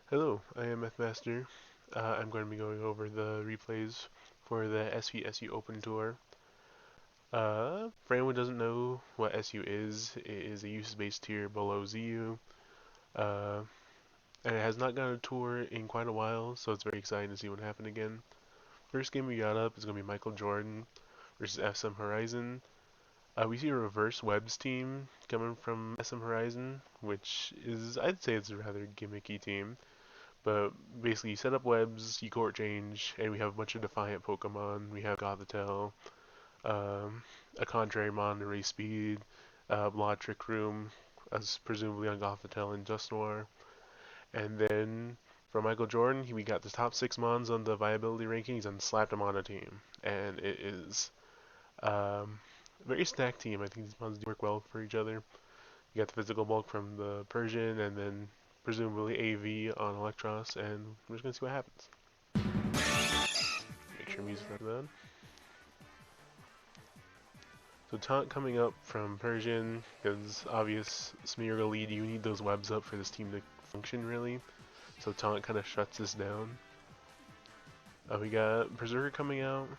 Hello, I am Mythmaster. I'm going to be going over the replays for the SVSU Open Tour. For anyone who doesn't know what SU is, it is a usage-based tier below ZU, uh, and it has not gone a tour in quite a while, so it's very exciting to see what happened again. First game we got up is going to be Michael Jordan versus SM Horizon. We see a reverse webs team coming from SM Horizon, which is, I'd say it's a rather gimmicky team. But basically, you set up webs, you court change, and we have a bunch of Defiant Pokemon. We have Gothitelle, um, a Contrary Mon to raise speed, Blood Trick Room, as presumably on Gothitelle and Dusknoir. And then for Michael Jordan, we got the top six Mons on the viability rankings and slapped them on a team. And it is um, a very stacked team. I think these Mons do work well for each other. You got the physical bulk from the Persian, and then presumably AV on Electros, and we're just gonna see what happens. Make sure music's not done. So taunt coming up from Persian, because obvious Smeargle lead, you need those webs up for this team to function really. So taunt kind of shuts this down. We got Berserker coming out,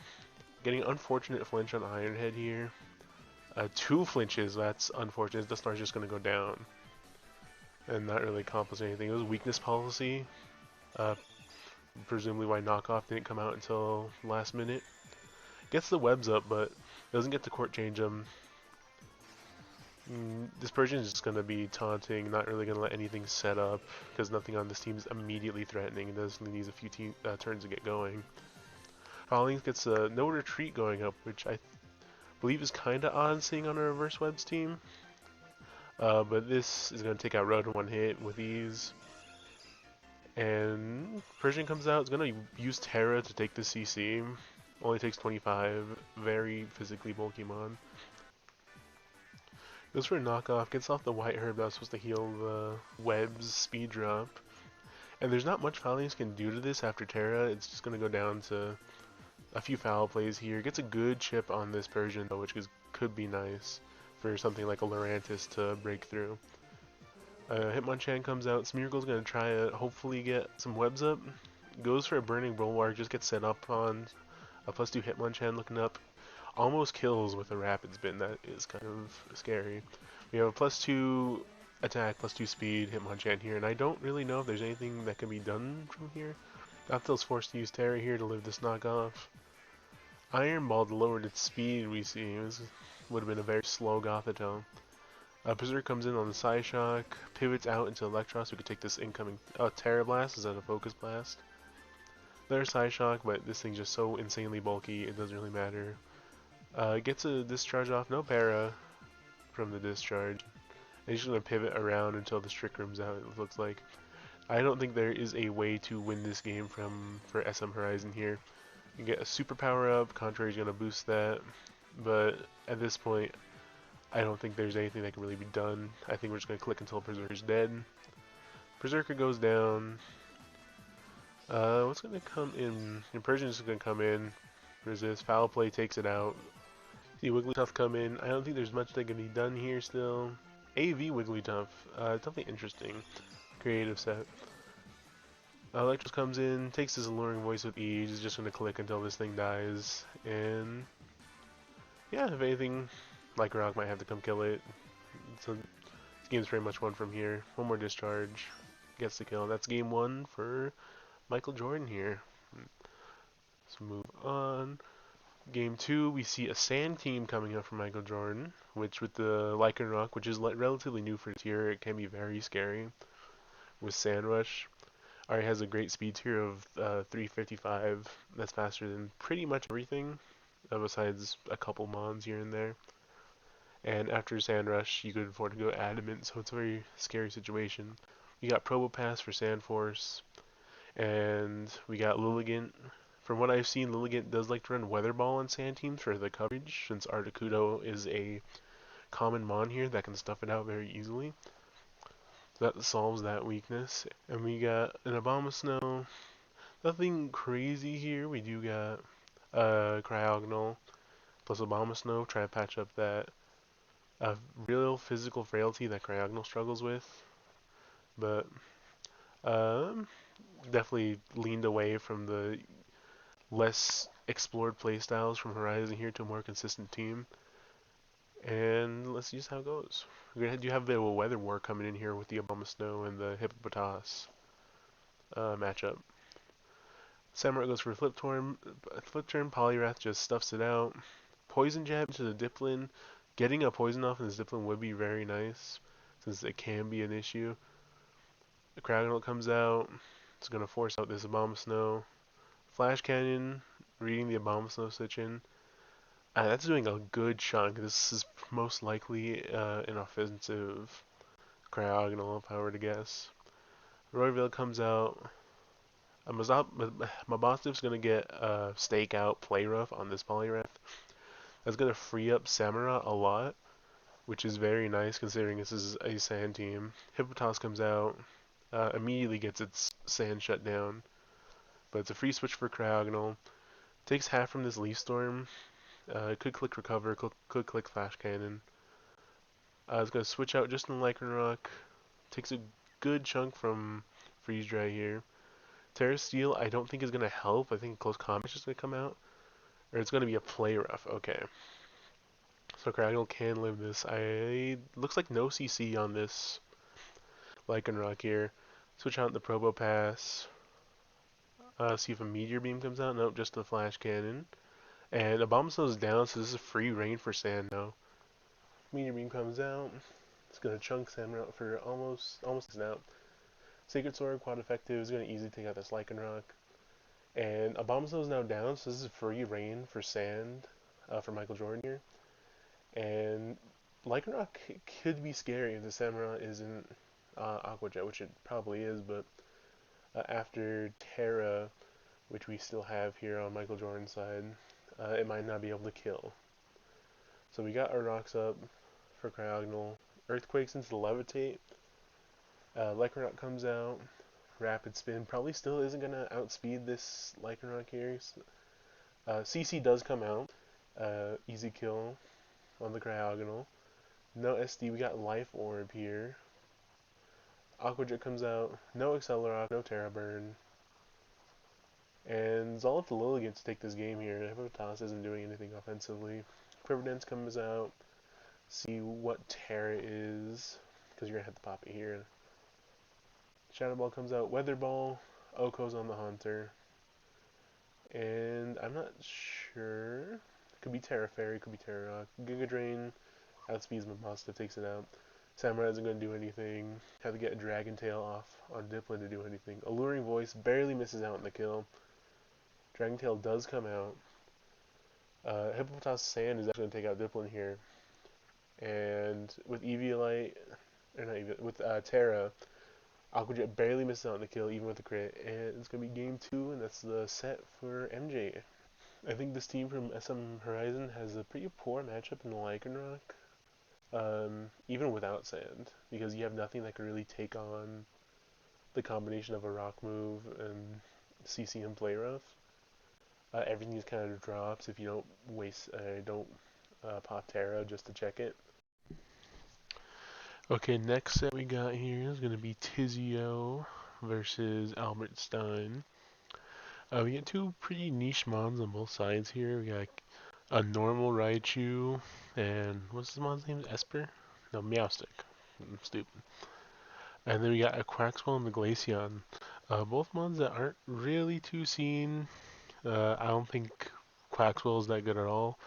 getting unfortunate flinch on Ironhead here. Two flinches, that's unfortunate. Dusknoir's just gonna go down. And not really accomplish anything. It was weakness policy. Uh, Presumably why knockoff didn't come out until last minute. Gets the webs up, but doesn't get to court change them. This Persian is just going to be taunting, not really going to let anything set up, because nothing on this team is immediately threatening. It does needs a few turns to get going. Rawlings gets a no retreat going up, which I believe is kind of odd seeing on a reverse webs team. But this is going to take out Road in one hit with ease. And Persian comes out, it's going to use Terra to take the CC. Only takes 25, very physically bulky mon. Goes for a knockoff, gets off the white herb that was supposed to heal the webs speed drop. And there's not much Fouling can do to this after Terra, it's just going to go down to a few foul plays here. Gets a good chip on this Persian though, which could be nice for something like a Lurantis to break through. Hitmonchan comes out, Smeargle's going to try to hopefully get some webs up. Goes for a Burning Bulwark, just gets set up on a +2 Hitmonchan looking up. Almost kills with a Rapid Spin, that is kind of scary. We have a +2 attack, +2 speed Hitmonchan here, and I don't really know if there's anything that can be done from here. Gothitell's forced to use Terra here to live this knockoff. Iron Ball lowered its speed, we see. This would have been a very slow Gothitelle. Berserk comes in on the Psyshock, pivots out into Electros. We could take this incoming Terra Blast instead of Focus Blast. There's Psyshock, but this thing's just so insanely bulky, it doesn't really matter. Gets a discharge off, no para from the discharge. And he's just going to pivot around until the Trick Room's out, it looks like. I don't think there is a way to win this game for SM Horizon here. You get a super power up, Contrary's going to boost that, but at this point, I don't think there's anything that can really be done. I think we're just going to click until Berserker's dead. Berserker goes down. What's going to come in? Persian's is going to come in. Resist. Foul play takes it out. See Wigglytuff come in. I don't think there's much that can be done here still. AV Wigglytuff. Definitely interesting. Creative set. Electros comes in, takes his alluring voice with ease. He's just going to click until this thing dies. And yeah, if anything, Lycanroc might have to come kill it. So this game's pretty much won from here. One more discharge. Gets the kill. That's game one for Michael Jordan here. Let's move on. Game 2, we see a Sand team coming up from Michael Jordan, which with the Lycanroc, which is relatively new for tier, it can be very scary. With Sand Rush, Ari has a great speed tier of 355. That's faster than pretty much everything, besides a couple mons here and there. And after Sand Rush, you could afford to go Adamant, so it's a very scary situation. We got Probopass for Sand Force, and we got Lilligant. From what I've seen, Lilligant does like to run Weather Ball on sand teams for the coverage, since Articuno is a common mon here that can stuff it out very easily. So that solves that weakness. And we got an Abomasnow. Nothing crazy here. We do got Cryogonal plus Abomasnow. Try to patch up that real physical frailty that Cryogonal struggles with. But Um, Definitely leaned away from the less explored playstyles from Horizon here to a more consistent team. And let's see just how it goes. We're gonna do have a bit of a weather war coming in here with the Abomasnow and the Hippopotas matchup. Samurai goes for flip turn, Polyrath just stuffs it out. Poison jab to the Diplin. Getting a poison off in this Diplin would be very nice, since it can be an issue. The Craggle comes out. It's going to force out this Abomasnow. Flash Cannon, reading the Abomasnow switch-in. That's doing a good chunk. This is most likely an offensive Cryogonal, if I were to guess. Royville comes out. Mabostif's going to get a Stakeout Play Rough on this Polyrath. That's going to free up Samura a lot, which is very nice considering this is a sand team. Hippopotas comes out, immediately gets its sand shut down, but it's a free switch for Cryogonal. Takes half from this Leaf Storm. Could click Recover, could click Flash Cannon. It's going to switch out just in Lycanroc. Takes a good chunk from Freeze Dry here. Terra Steel I don't think is going to help. I think Close Combat's just going to come out. Or it's going to be a Play Rough. Okay. So Craggle can live this. Looks like no CC on this Lycanroc here. Switch out the Probopass. See if a Meteor Beam comes out. Nope, just the Flash Cannon. And Abomasnow's down, so this is free reign for Sand now. Meteor Beam comes out. It's gonna chunk Sand out for almost out. Sacred Sword, quad effective, is gonna easily take out this Lycanroc. And Abomasnow's now down, so this is free reign for Sand for Michael Jordan here. And Lycanroc could be scary if the Samurott isn't Aqua Jet, which it probably is, but after Terra, which we still have here on Michael Jordan's side, it might not be able to kill. So we got our rocks up for Cryogonal. Earthquakes into the Levitate. Lycanroc comes out. Rapid Spin probably still isn't going to outspeed this Lycanroc here. CC does come out. Easy kill on the Cryogonal. No SD, we got Life Orb here. Aqua Jet comes out. No Accelerock, no Terra Burn. And it's all up to Lilligant to take this game here. Hippopotas isn't doing anything offensively. Quiver Dance comes out. See what Terra is, because you're going to have to pop it here. Shadow Ball comes out. Weather Ball. Oko's on the Haunter. And I'm not sure. It could be Terra Fairy, could be Terra Rock. Giga Drain outspeeds Mabostif, takes it out. Samurai isn't going to do anything. Have to get a Dragon Tail off on Diplin to do anything. Alluring Voice barely misses out on the kill. Dragon Tail does come out. Hippopotas Sand is actually going to take out Diplin here. And with Eviolite, or not Eviolite, with Terra, Aqua Jet barely misses out on the kill, even with the crit. And it's going to be game 2, and that's the set for MJ. I think this team from SM Horizon has a pretty poor matchup in the Lycanroc. Even without Sand, because you have nothing that can really take on the combination of a rock move and CC and play rough. Everything just kind of drops if you don't pop Terra just to check it. Okay, next set we got here is going to be Tizio versus Albert Stein. We get two pretty niche mons on both sides here. We got a normal Raichu and what's this mon's name? Esper? No, Meowstic. I'm stupid. And then we got a Quaxwell and the Glaceon. Both mons that aren't really too seen. I don't think Quaxwell is that good at all.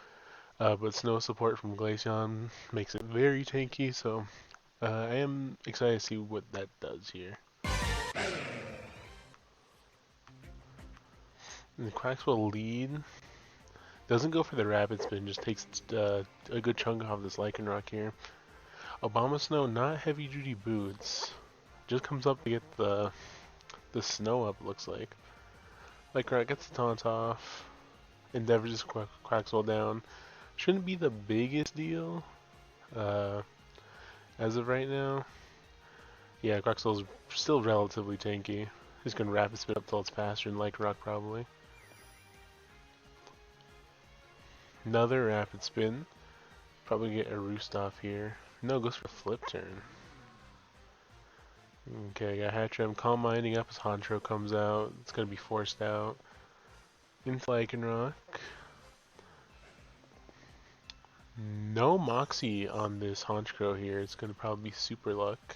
But snow support from Glaceon makes it very tanky, so I am excited to see what that does here. And the Quaxwell lead doesn't go for the rapid spin, just takes a good chunk off this Lycanroc here. Abomasnow, not heavy duty boots. Just comes up to get the snow up, looks like. Lycanroc gets the taunt off. Endeavor just Quaxwell down. Shouldn't be the biggest deal as of right now. Yeah, Quaxwell's still relatively tanky. He's gonna rapid spin up till it's faster than Lycanroc probably. Another rapid spin. Probably get a roost off here. No, goes for flip turn. Okay, got Hatcham Calm Minding up as Hantro comes out. It's gonna be forced out. Into Lycanroc. No Moxie on this Honchkrow here. It's gonna probably be Super Luck.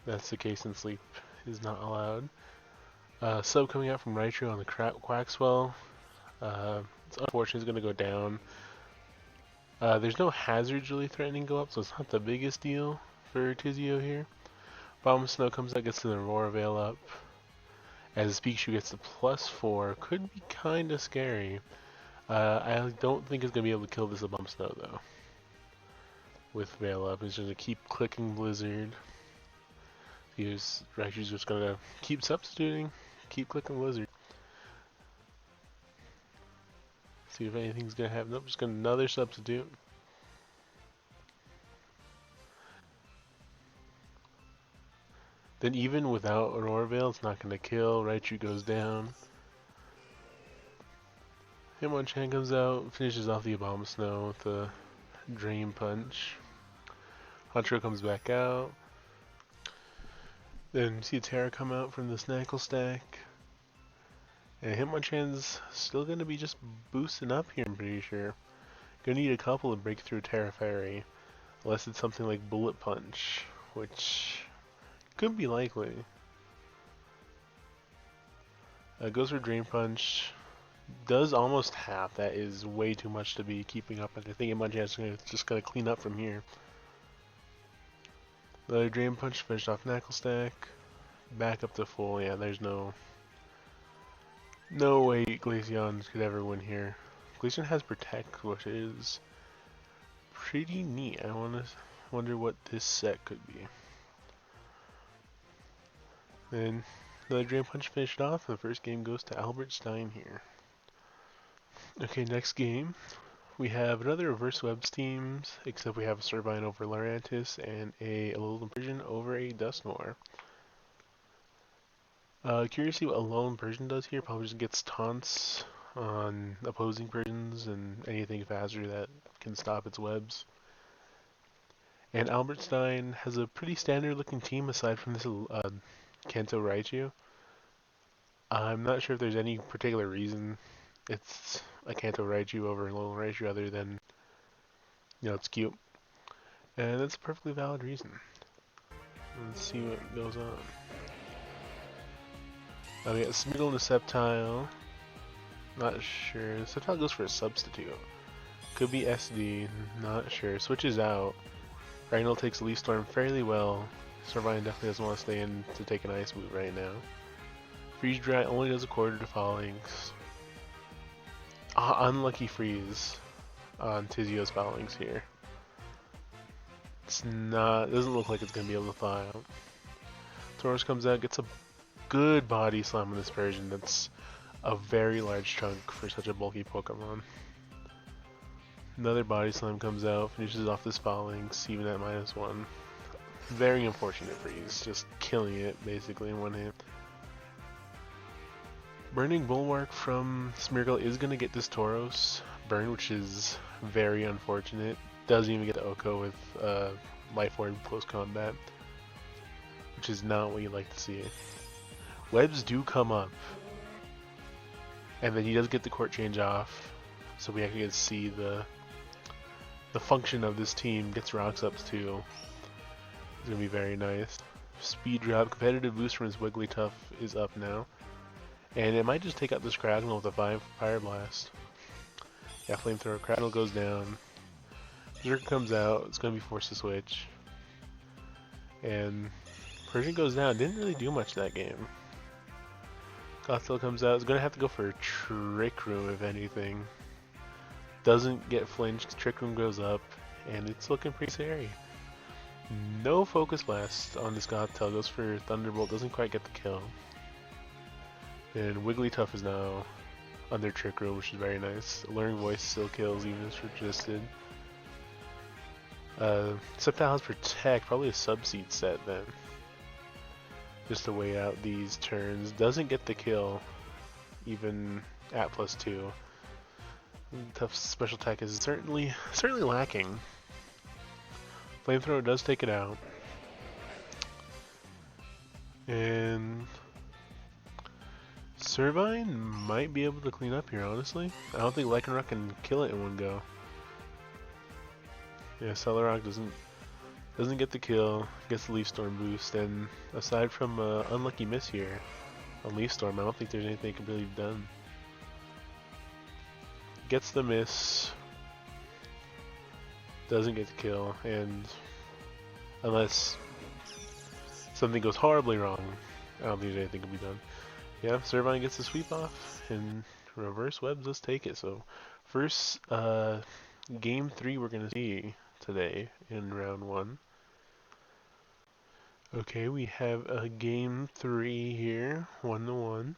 That's the case, and Sleep is not allowed. Sub coming out from Raichu on the Quaxwell. It's unfortunate, it's gonna go down. There's no hazards really threatening to go up, so it's not the biggest deal for Tizio here. Bomb Snow comes out, gets the Aurora Veil up. As Pikachu gets the +4, could be kinda scary. I don't think it's gonna be able to kill this Bomb Snow though. With Veil up, it's just gonna keep clicking Blizzard. Raichu's just gonna keep substituting, keep clicking Blizzard. See if anything's gonna happen. Nope, just gonna another substitute. Then even without Aurora Veil, it's not gonna kill. Raichu goes down. Hitmonchan comes out, finishes off the Abomasnow with a Drain Punch. Hantro comes back out. Then see Terra come out from the Snackle Stack. And Hitmonchan's still gonna be just boosting up here, I'm pretty sure. Gonna need a couple to break through Terra Fairy. Unless it's something like Bullet Punch, which could be likely. Goes for Drain Punch. Does almost half. That is way too much to be keeping up. I think Hitmonchan's just gonna clean up from here. Another Drain Punch, finished off Knackle Stack. Back up to full. Yeah, there's no way Glaceon could ever win here. Glaceon has Protect, which is pretty neat. I wonder what this set could be. Then another Drain Punch finished off. The first game goes to Albert Stein here. Okay, next game. We have another Reverse Webs teams, except we have a Servine over Lurantis and a Alolan Persian over a Dusknoir. Curious to see what Alolan Persian does here. Probably just gets taunts on opposing Persians and anything faster that can stop its webs. And Albert Stein has a pretty standard looking team aside from this Kanto Raichu. I'm not sure if there's any particular reason it's a Kanto Raichu over a Alolan Raichu other than, it's cute. And that's a perfectly valid reason. Let's see what goes on. We got Smeargle and a Sceptile. Not sure. Sceptile goes for a substitute. Could be SD, not sure. Switches out. Rhino takes Leaf Storm fairly well. Servine definitely doesn't want to stay in to take an Ice move right now. Freeze Dry only does a quarter to Phalanx. Unlucky Freeze on Tizio's Phalanx here. Doesn't look like it's going to be able to thaw out. Tauros comes out, gets a good body slam on this version. That's a very large chunk for such a bulky Pokemon. Another body slam comes out, finishes off this Phalanx, even at -1. Very unfortunate freeze, just killing it basically in one hit. Burning Bulwark from Smeargle is going to get this Tauros burn, which is very unfortunate. Doesn't even get the Oko with Life Orb close combat, which is not what you'd like to see. Webs do come up, and then he does get the court change off, so we actually get to see the function of this team. Gets rocks up too. It's gonna be very nice. Speed drop, competitive boost from his Wigglytuff is up now, and it might just take out this Craggle with a 5 Fire Blast. Yeah, Flamethrower. Craggle goes down. Berserker comes out. It's gonna be forced to switch, and Persian goes down. Didn't really do much that game. Gothel comes out. It's gonna have to go for a Trick Room if anything. Doesn't get flinched. Trick Room goes up, and it's looking pretty scary. No Focus Blast on this Gothel. Goes for Thunderbolt. Doesn't quite get the kill. And Wigglytuff is now under Trick Room, which is very nice. Alluring Voice still kills even if it's resisted. Sceptile has Protect. Probably a Subseed set then. Just to weigh out these turns. Doesn't get the kill, even at +2. Tough special attack is certainly lacking. Flamethrower does take it out. And Servine might be able to clean up here, honestly. I don't think Lycanroc can kill it in one go. Yeah, Celerock doesn't get the kill, gets the Leaf Storm boost, and aside from unlucky miss here on Leaf Storm, I don't think there's anything can really be done. Gets the miss, doesn't get the kill, and unless something goes horribly wrong, I don't think there's anything can be done. Yeah, Servine gets the sweep off, and Reverse Webs does take it. So first game 3 we're gonna see today in round 1. Okay, we have a game 3 here, 1-1,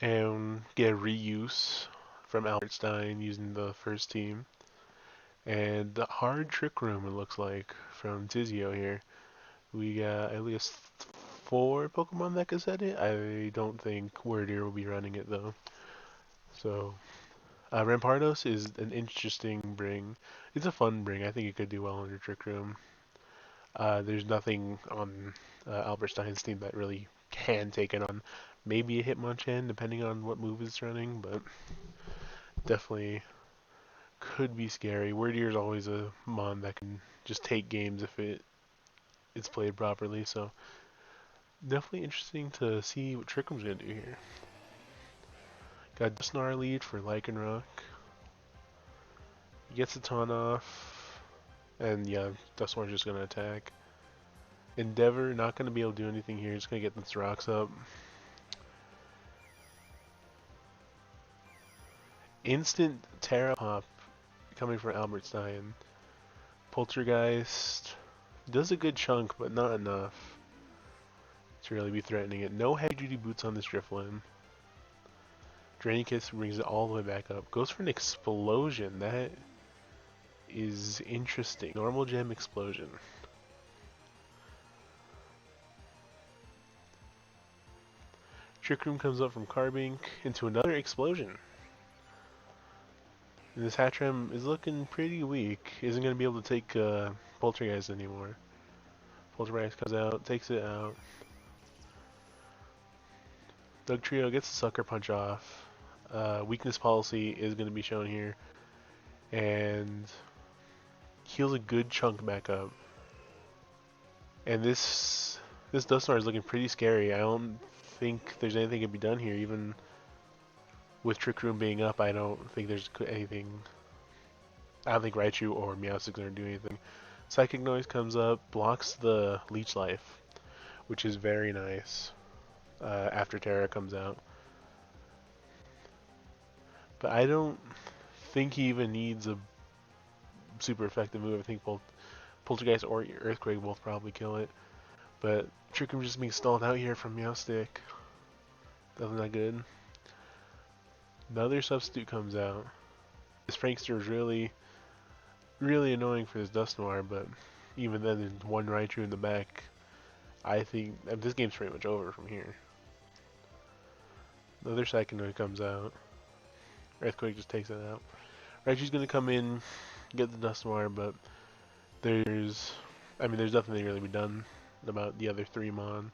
and get a reuse from Albert Stein using the first team. And the hard Trick Room, it looks like, from Tizio here. We got at least 4 Pokemon that can set it. I don't think Wordier will be running it though. So, Rampardos is an interesting bring. It's a fun bring. I think it could do well under Trick Room. There's nothing on Albert Stein's team that really can take it on. Maybe a Hitmonchan, depending on what move it's running, but definitely could be scary. Wordier is always a mon that can just take games if it's played properly, so definitely interesting to see what Trick Room's gonna do here. Got Dusknoir lead for Lycanroc. He gets a ton off, and yeah, Dusknoir's just gonna attack. Endeavor not gonna be able to do anything here. Just gonna get its rocks up. Instant Terra Pop coming from Albert Stein. Poltergeist does a good chunk, but not enough to really be threatening it. No heavy duty boots on this Drifloon. Drainkiss brings it all the way back up. Goes for an explosion. That is interesting. Normal gem explosion. Trick Room comes up from Carbink into another explosion. And this Hatchram is looking pretty weak. Isn't going to be able to take Poltergeist anymore. Poltergeist comes out, takes it out. Dugtrio gets the Sucker Punch off. Weakness Policy is going to be shown here. And heals a good chunk back up. And this Dusknoir is looking pretty scary. I don't think there's anything can be done here, even with Trick Room being up. I don't think there's anything. I don't think Raichu or Meowstic's gonna do anything. Psychic Noise comes up, blocks the Leech Life, which is very nice. After Terra comes out, but I don't think he even needs a super effective move. I think both Poltergeist or Earthquake both probably kill it. But Trick Room just being stalled out here from Meowstic. That's not good. Another substitute comes out. This Frankster is really annoying for this Dusknoir, but even then, there's one Raichu in the back. I think this game's pretty much over from here. Another Psychonoid comes out. Earthquake just takes it out. Raichu's gonna come in, get the Dusknoir, but there's nothing that can really be done about the other 3 mon.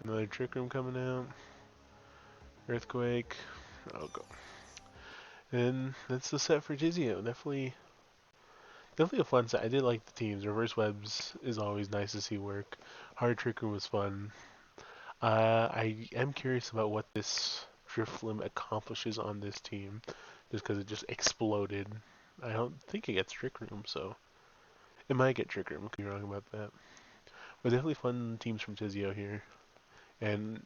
Another Trick Room coming out. Earthquake. Oh, go. And that's the set for Tizio. Definitely a fun set. I did like the teams. Reverse Webs is always nice to see work. Hard Trick Room was fun. I am curious about what this Drifloon accomplishes on this team, just because it just exploded. I don't think it gets Trick Room, so it might get Trick Room. Could be wrong about that. But definitely fun teams from Tizio here, and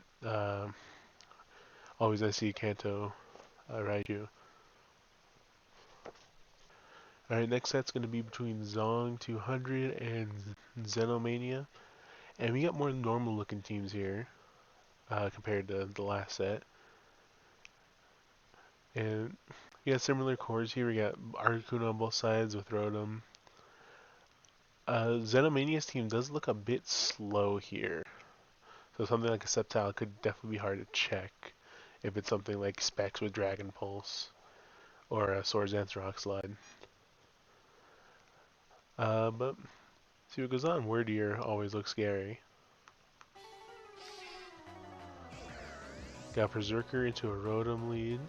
always I see Kanto, Raichu. Alright, next set's going to be between Zong 200 and Xenomania. And we got more normal looking teams here compared to the last set. And we got similar cores here. We got Articuno on both sides with Rotom. Xenomania's team does look a bit slow here. So something like a Sceptile could definitely be hard to check if it's something like Specs with Dragon Pulse or a Swords Dance Rock Slide. But see what goes on. Wordier always looks scary. Got Berserker into a Rotom lead.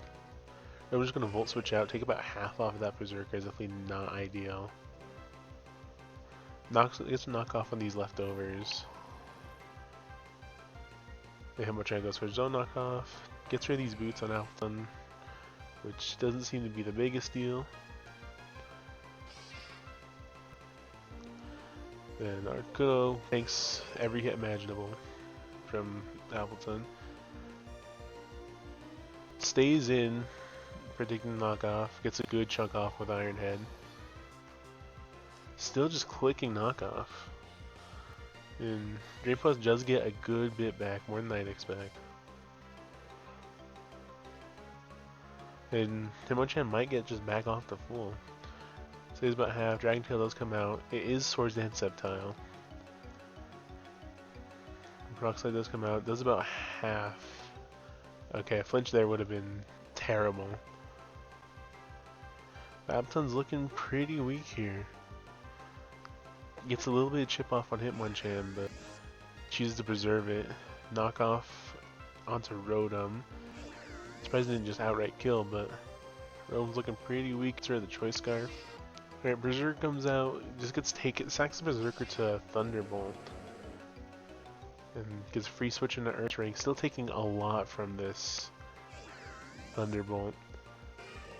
I'm just gonna Volt Switch out, take about half off of that Berserker, is definitely not ideal. Gets a knockoff on these leftovers. The Hitmonchan goes for Zone knockoff. Gets rid of these boots on Alphaton, which doesn't seem to be the biggest deal. Then Articuno takes every hit imaginable from Appleton. Stays in, predicting knockoff, gets a good chunk off with Iron Head. Still just clicking knockoff. And Drain Plus does get a good bit back, more than I'd expect. And Hitmonchan might get just back off the full. Stays about half, Dragon Tail does come out. It is Swords Dance Sceptile. Rockslide does come out, does about half. Okay, a flinch there would have been terrible. Appleton's looking pretty weak here. Gets a little bit of chip off on Hitmonchan, but chooses to preserve it. Knock off onto Rotom. Surprised it didn't just outright kill, but Rotom's looking pretty weak. It's the Choice Scarf. Alright, Berserker comes out, just gets taken, sacks the Berserker to Thunderbolt. And gets free switch into Earth Ring, still taking a lot from this Thunderbolt.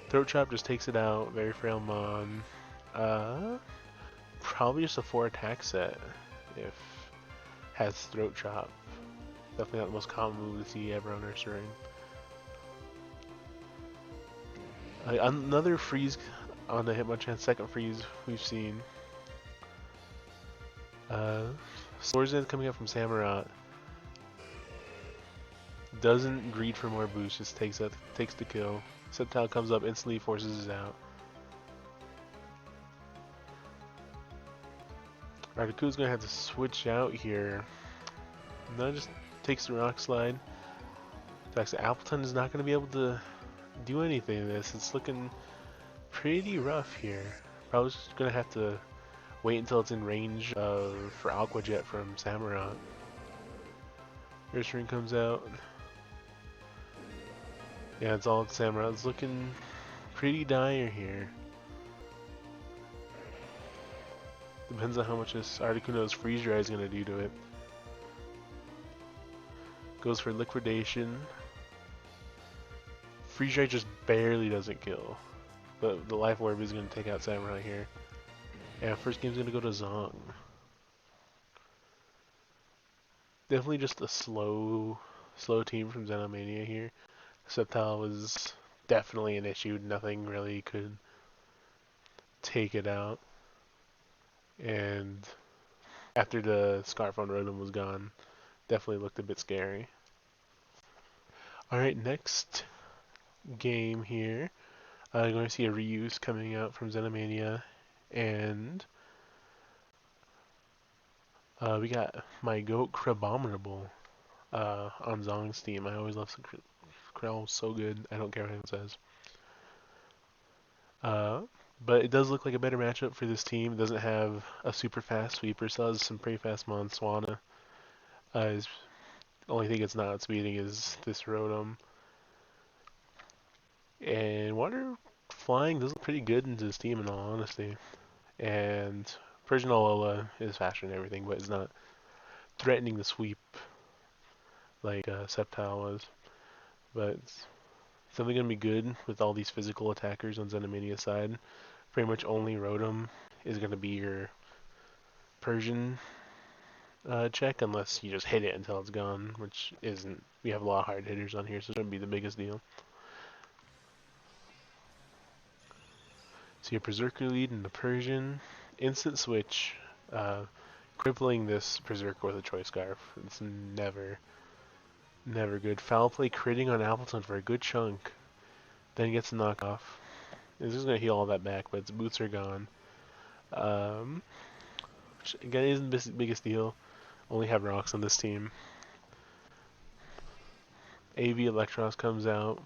Throat Chop just takes it out, very frail Mon. Probably just a 4 attack set if has Throat Chop. Definitely not the most common move to see ever on Earth Ring. Another freeze on the Hitmonchan, second freeze we've seen. Swords Dance coming up from Samurott. Doesn't greed for more boost, just takes the kill. Sceptile comes up, instantly forces it out. Articuno's gonna have to switch out here. And then just takes the Rock Slide. Appleton is not gonna be able to do anything in this. It's looking pretty rough here. Probably just gonna have to wait until it's in range for Aqua Jet from Samurott. Earth Ring comes out. Yeah, it's all at Samurott. It's looking pretty dire here. Depends on how much this Articuno's Freeze Dry is gonna do to it. Goes for Liquidation. Freeze Dry just barely doesn't kill. But the Life Orb is gonna take out Samurott here. Yeah, first game's gonna go to Zong. Definitely just a slow team from Xenomania here. Sceptile was definitely an issue. Nothing really could take it out. And after the Scarf on Rotom was gone, definitely looked a bit scary. Alright, next game here. I'm going to see a reuse coming out from Xenomania. And we got my goat Crabominable on Zong's team. I always love Krell, so good. I don't care what anyone says. But it does look like a better matchup for this team. It doesn't have a super fast sweeper, so it has some pretty fast Monswana. The only thing it's not speeding is this Rotom. And Water Flying does look pretty good into this team in all honesty. And Persian Alola is faster than everything, but it's not threatening the sweep like Sceptile was. But it's something gonna be good with all these physical attackers on Xenomania's side. Pretty much only Rotom is gonna be your Persian check unless you just hit it until it's gone, which isn't. We have a lot of hard hitters on here, so it shouldn't be the biggest deal. So your Berserker lead and the Persian. Instant switch. Crippling this Berserker with a Choice Scarf. It's never good. Foul play critting on Appleton for a good chunk. Then gets a knockoff. This is going to heal all that back, but its boots are gone. Which again isn't the biggest deal. Only have rocks on this team. AV Electros comes out.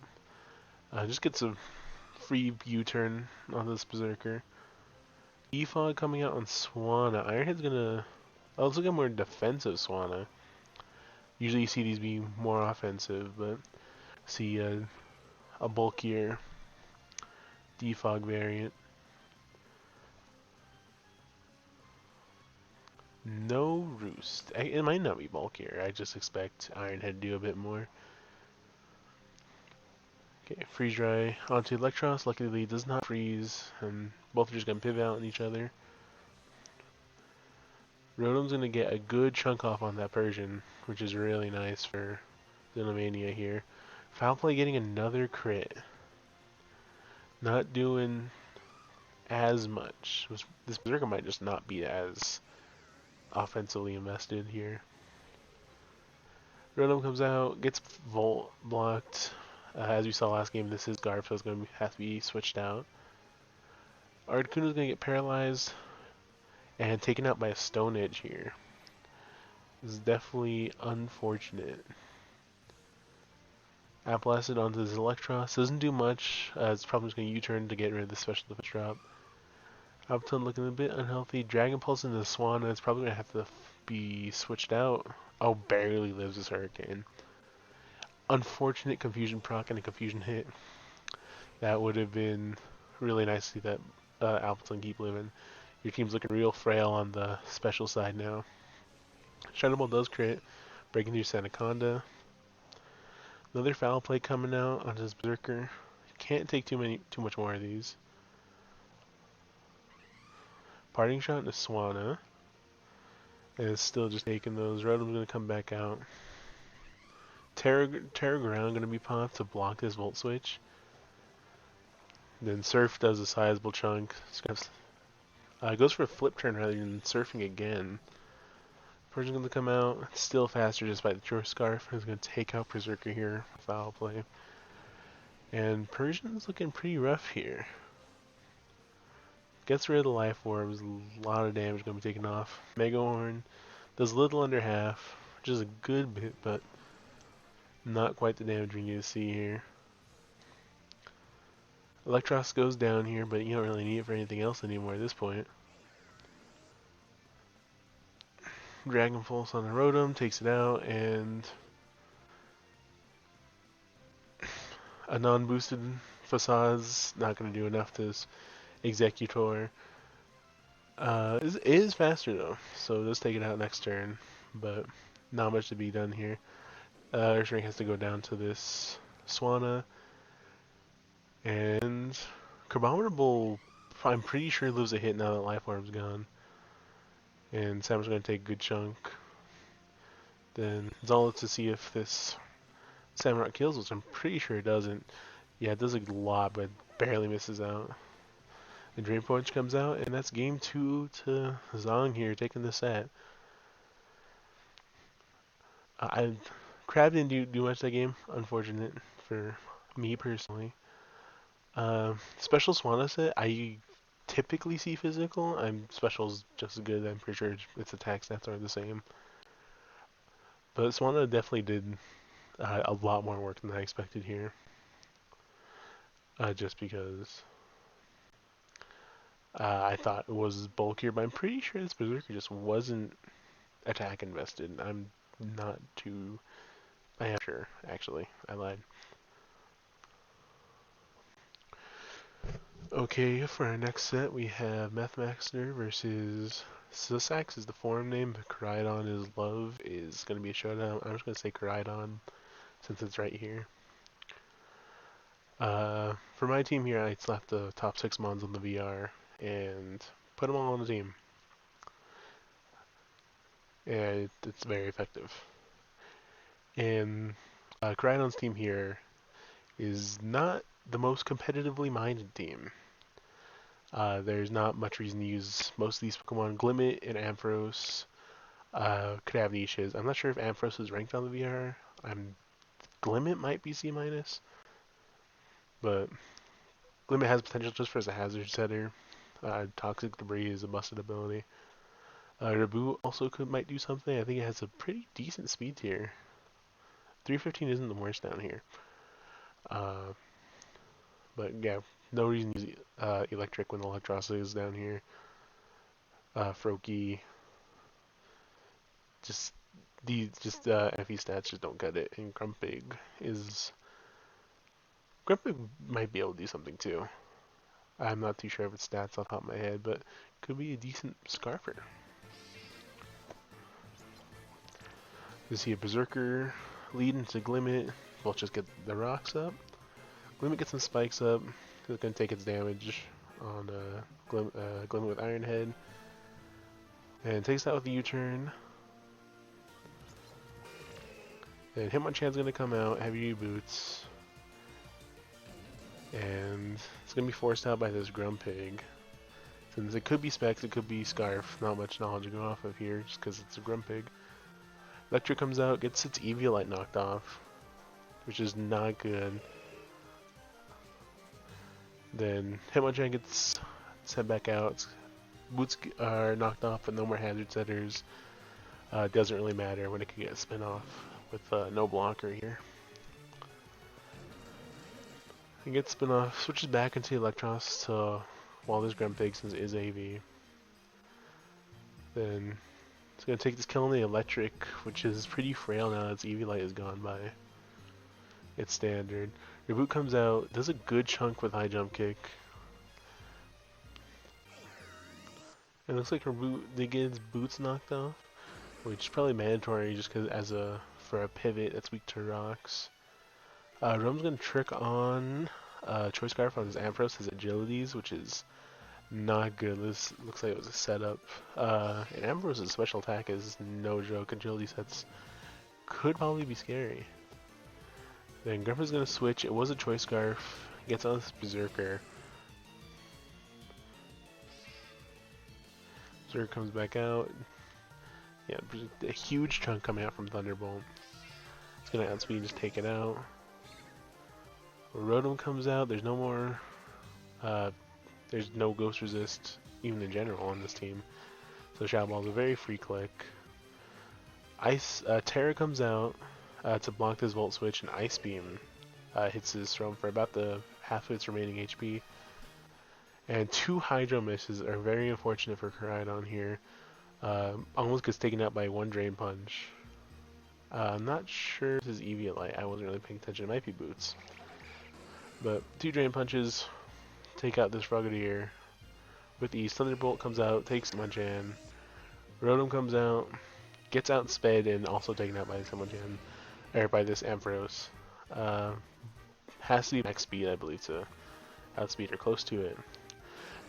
Just gets a free U-turn on this Berserker. Defog coming out on Swanna. Ironhead's gonna... Oh, let's look at more defensive Swanna. Usually you see these be more offensive, but see a bulkier defog variant. No Roost. It might not be bulkier. I just expect Ironhead to do a bit more. Okay, Freeze Dry onto Electros. Luckily it does not freeze, and both are just gonna pivot out on each other. Rotom's gonna get a good chunk off on that Persian, which is really nice for Xenomania here. Foul Play getting another crit. Not doing as much. This Berserker might just not be as offensively invested here. Rotom comes out, gets Volt blocked. As we saw last game, this is Garb, so it's going to have to be switched out. Articuno's going to get paralyzed and taken out by a Stone Edge here. This is definitely unfortunate. Apple Acid onto this Electros. Doesn't do much. It's probably just going to U-turn to get rid of the special defense drop. Alpton looking a bit unhealthy. Dragon Pulse into the Swan, and it's probably going to have to be switched out. Oh, barely lives this Hurricane. Unfortunate Confusion proc and a Confusion hit. That would have been really nice to see that Alphaton keep living. Your team's looking real frail on the special side now. Shadow Ball does crit, breaking through Sanaconda. Another Foul Play coming out on his Berserker. Can't take too much more of these. Parting Shot into Swanna. And it's still just taking those. Rotom's going to come back out. Terra Ground going to be popped to block this Volt Switch. Then Surf does a sizable chunk. Goes for a flip turn rather than surfing again. Persian's going to come out. Still faster despite the Chore Scarf. He's going to take out Berserker here. Foul Play. And Persian's looking pretty rough here. Gets rid of the Life Orbs. A lot of damage going to be taken off. Mega Horn does a little under half. Which is a good bit, but not quite the damage we need to see here. Electros goes down here, but you don't really need it for anything else anymore at this point. Dragon Pulse on the Rotom, takes it out, and a non-boosted Facade's not going to do enough to Executor. It is faster though, so it does take it out next turn, but not much to be done here. Ursaring has to go down to this Swanna, and Carbonable, I'm pretty sure lives a hit now that Life Orb's gone. And Sam's going to take a good chunk. Then Zola to see if this Samurott kills, which I'm pretty sure it doesn't. Yeah, it does a lot, but barely misses out. And Drain Punch comes out, and that's game 2 to Zong here, taking the set. Crab didn't do much that game, unfortunate for me personally. Special Swanna set, I typically see physical. Special's just as good. I'm pretty sure its attack stats are the same. But Swanna definitely did a lot more work than I expected here. Just because I thought it was bulkier, but I'm pretty sure this Berserker just wasn't attack invested. I'm not too... I am sure, actually. I lied. Okay, for our next set, we have Methmaster versus Sussax is the forum name, but Koraidon is love is going to be a showdown. I'm just going to say Koraidon since it's right here. For my team here, I slapped the top 6 mons on the VR and put them all on the team. And it's very effective. And Koraidon's team here is not the most competitively minded team. There's not much reason to use most of these Pokemon. Glimmet and Ampharos could have niches. I'm not sure if Ampharos is ranked on the VR. Glimmet might be C-, but Glimmet has potential just for as a hazard setter. Toxic Debris is a busted ability. Reboot also might do something. I think it has a pretty decent speed tier. 315 isn't the worst down here. But yeah, no reason to use Electric when Electrocity is down here. Froakie, just FE stats just don't cut it. And Grumpig might be able to do something too. I'm not too sure of its stats off the top of my head, but could be a decent Scarfer. You see a Berserker lead into Glimmet. We'll just get the rocks up. Glimmet gets some spikes up. It's going to take its damage on Glimmet with Iron Head. And takes that with the U-turn. And Hitmonchan's going to come out, Heavy Boots. And it's going to be forced out by this Grumpig. Since it could be Specs, it could be Scarf. Not much knowledge to go off of here, just because it's a Grumpig. Electric comes out, gets its Eviolite knocked off, which is not good. Then Hitmonchan gets sent back out. Boots are knocked off, but no more hazard setters. Doesn't really matter when it can get a spin off with no blocker here. It gets spin off, switches back into Electros to while this Grumpig since it is AV. Then it's gonna take this kill on the Electric, which is pretty frail now that its Eviolite is gone by its standard. Reboot comes out, does a good chunk with high jump kick. It looks like Reboot did get its boots knocked off, which is probably mandatory just because for a pivot that's weak to rocks. Rome's gonna trick on Choice Scarf on his Ampharos, his agilities, which is not good. This looks like it was a setup. And Ampharos' special attack is no joke. Agility sets could probably be scary. Then Griffin's gonna switch. It was a Choice Scarf. Gets on this Berserker. Berserker comes back out. Yeah, a huge chunk coming out from Thunderbolt. It's gonna outspeed and just take it out. Rotom comes out. There's no more. There's no Ghost Resist, even in general, on this team. So Shadow Ball's a very free click. Terra comes out to block this Volt Switch, and Ice Beam hits this Rotom for about the half of its remaining HP. And two Hydro misses are very unfortunate for Koraidon here. Almost gets taken out by one Drain Punch. I'm not sure if this is Eviolite. I wasn't really paying attention. It might be Boots. But two Drain Punches take out this Frogadier. With ease, Thunderbolt comes out, takes Hitmonchan. Rotom comes out, gets out sped, and also taken out by this Hitmonchan, or by this Ampharos. Has to be max speed, I believe, to outspeed or close to it.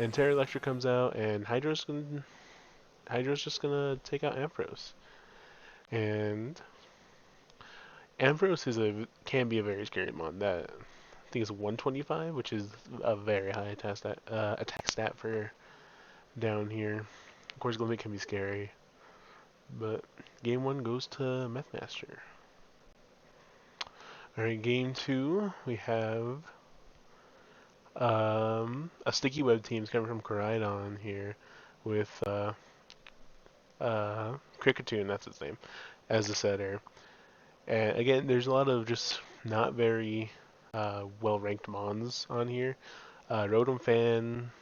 And Terra Electric comes out, and Hydra's just gonna take out Ampharos. And Ampharos can be a very scary mon. That I think it's 125, which is a very high attack stat for down here. Of course, Glimmet can be scary, but game 1 goes to Methmaster. Alright, game 2, we have a Sticky Web team coming from Koraidon here with Kricketune, that's its name, as the setter. And again, there's a lot of just not very well-ranked mons on here. Rotom Fan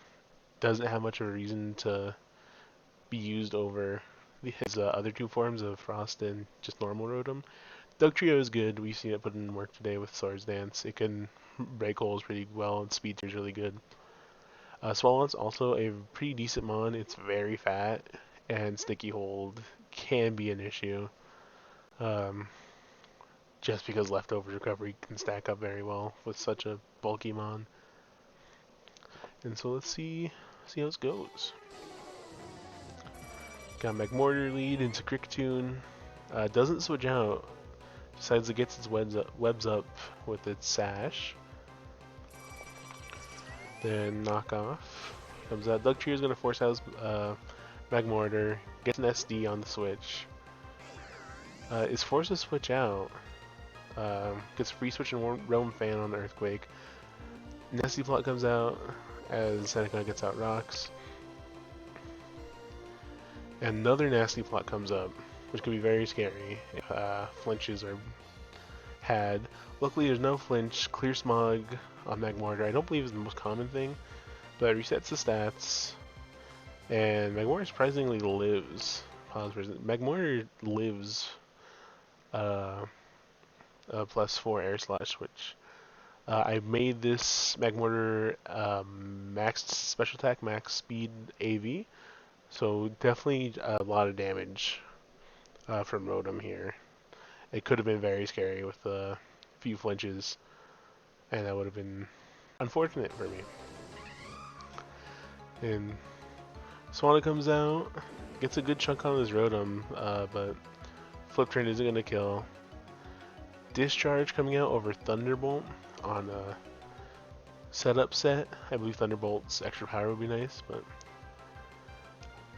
doesn't have much of a reason to be used over his other two forms of Frost and just normal Rotom. Dugtrio is good. We've seen it put in work today with Swords Dance. It can break holes pretty well, and Speed is really good. Swallown's also a pretty decent mon. It's very fat, and Sticky Hold can be an issue. Just because leftover recovery can stack up very well with such a bulky mon. And so let's see how this goes. Got Magmortar lead into Kricketune. Doesn't switch out. Decides to get its webs up with its Sash. Then Knockoff comes out. Dugtrio is going to force out his Magmortar. Gets an SD on the switch. Is forced to switch out. Gets free switch and Roam Fan on the Earthquake. Nasty Plot comes out as Seneca gets out Rocks. Another Nasty Plot comes up, which can be very scary if flinches are had. Luckily there's no flinch. Clear Smog on Magmortar I don't believe is the most common thing, but it resets the stats. And Magmor surprisingly lives. Pause for a second. Magmor lives uh, +4 air slash, which I made this Magmortar max special attack, max speed AV, so definitely a lot of damage from Rotom here. It could have been very scary with a few flinches, and that would have been unfortunate for me. And Swanna comes out, gets a good chunk on his Rotom, but Flip Train isn't going to kill. Discharge coming out over Thunderbolt on a setup set. I believe Thunderbolt's extra power would be nice, but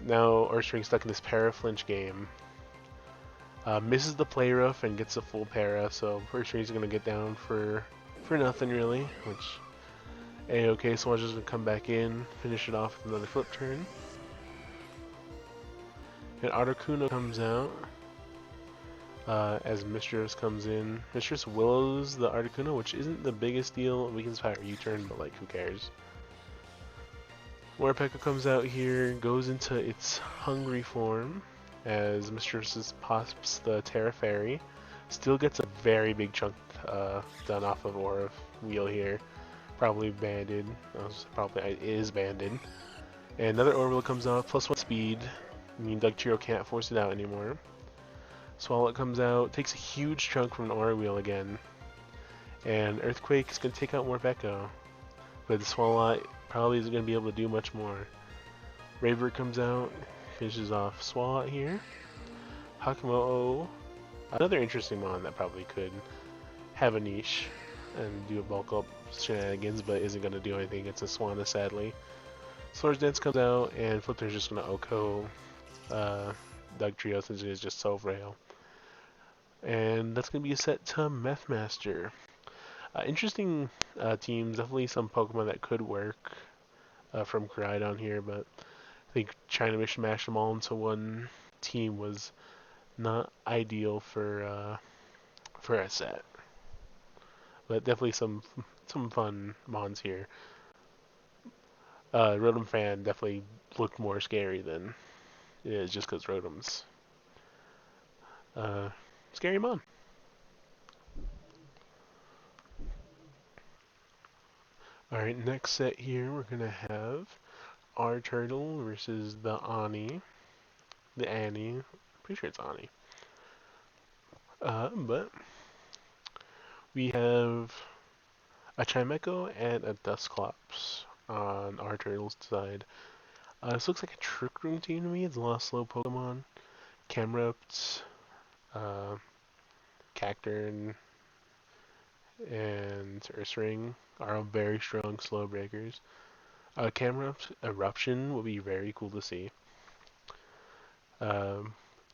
now Ursaring stuck in this para-flinch game. Misses the play rough and gets a full para, so Ursaring's going to get down for nothing really, which A-okay, so I'm just going to come back in, finish it off with another flip turn. And Articuno comes out as Mistress comes in. Mistress willows the Articuno, which isn't the biggest deal. Weakens Power U-turn, but like, who cares? Morpeko comes out here, goes into its hungry form as Mistress pops the Terra Fairy. Still gets a very big chunk done off of Aura Wheel here. Probably banded. Probably is banded. And another Aura Wheel comes off, +1 speed. I mean, Dugtrio can't force it out anymore. Swallow comes out, takes a huge chunk from an Aura Wheel again. And Earthquake is going to take out Morpeko. But the Swallow probably isn't going to be able to do much more. Raver comes out, finishes off Swallow here. Hakamo, another interesting mon that probably could have a niche and do a bulk up shenanigans, but isn't going to do anything against a Swanna, sadly. Slur's Dance comes out, and Flipter's just going to OHKO Dugtrio since it is just so frail. And that's going to be a set to Methmaster. Interesting teams, definitely some Pokemon that could work from Koraidon here, but I think China Mission mashed them all into one team was not ideal for a set. But definitely some fun mons here. Rotom Fan definitely looked more scary than it is just because Rotom's scary mon. Alright, next set here we're going to have our Turtle versus the Ani. The Annie. Pretty sure it's Ani. But we have a Chimecho and a Dusclops on our Turtle's side. This looks like a Trick Room team to me. It's a lot of slow Pokemon. Camerupt, Cacturne, and Ursaring are all very strong slow breakers. Camerupt Eruption will be very cool to see.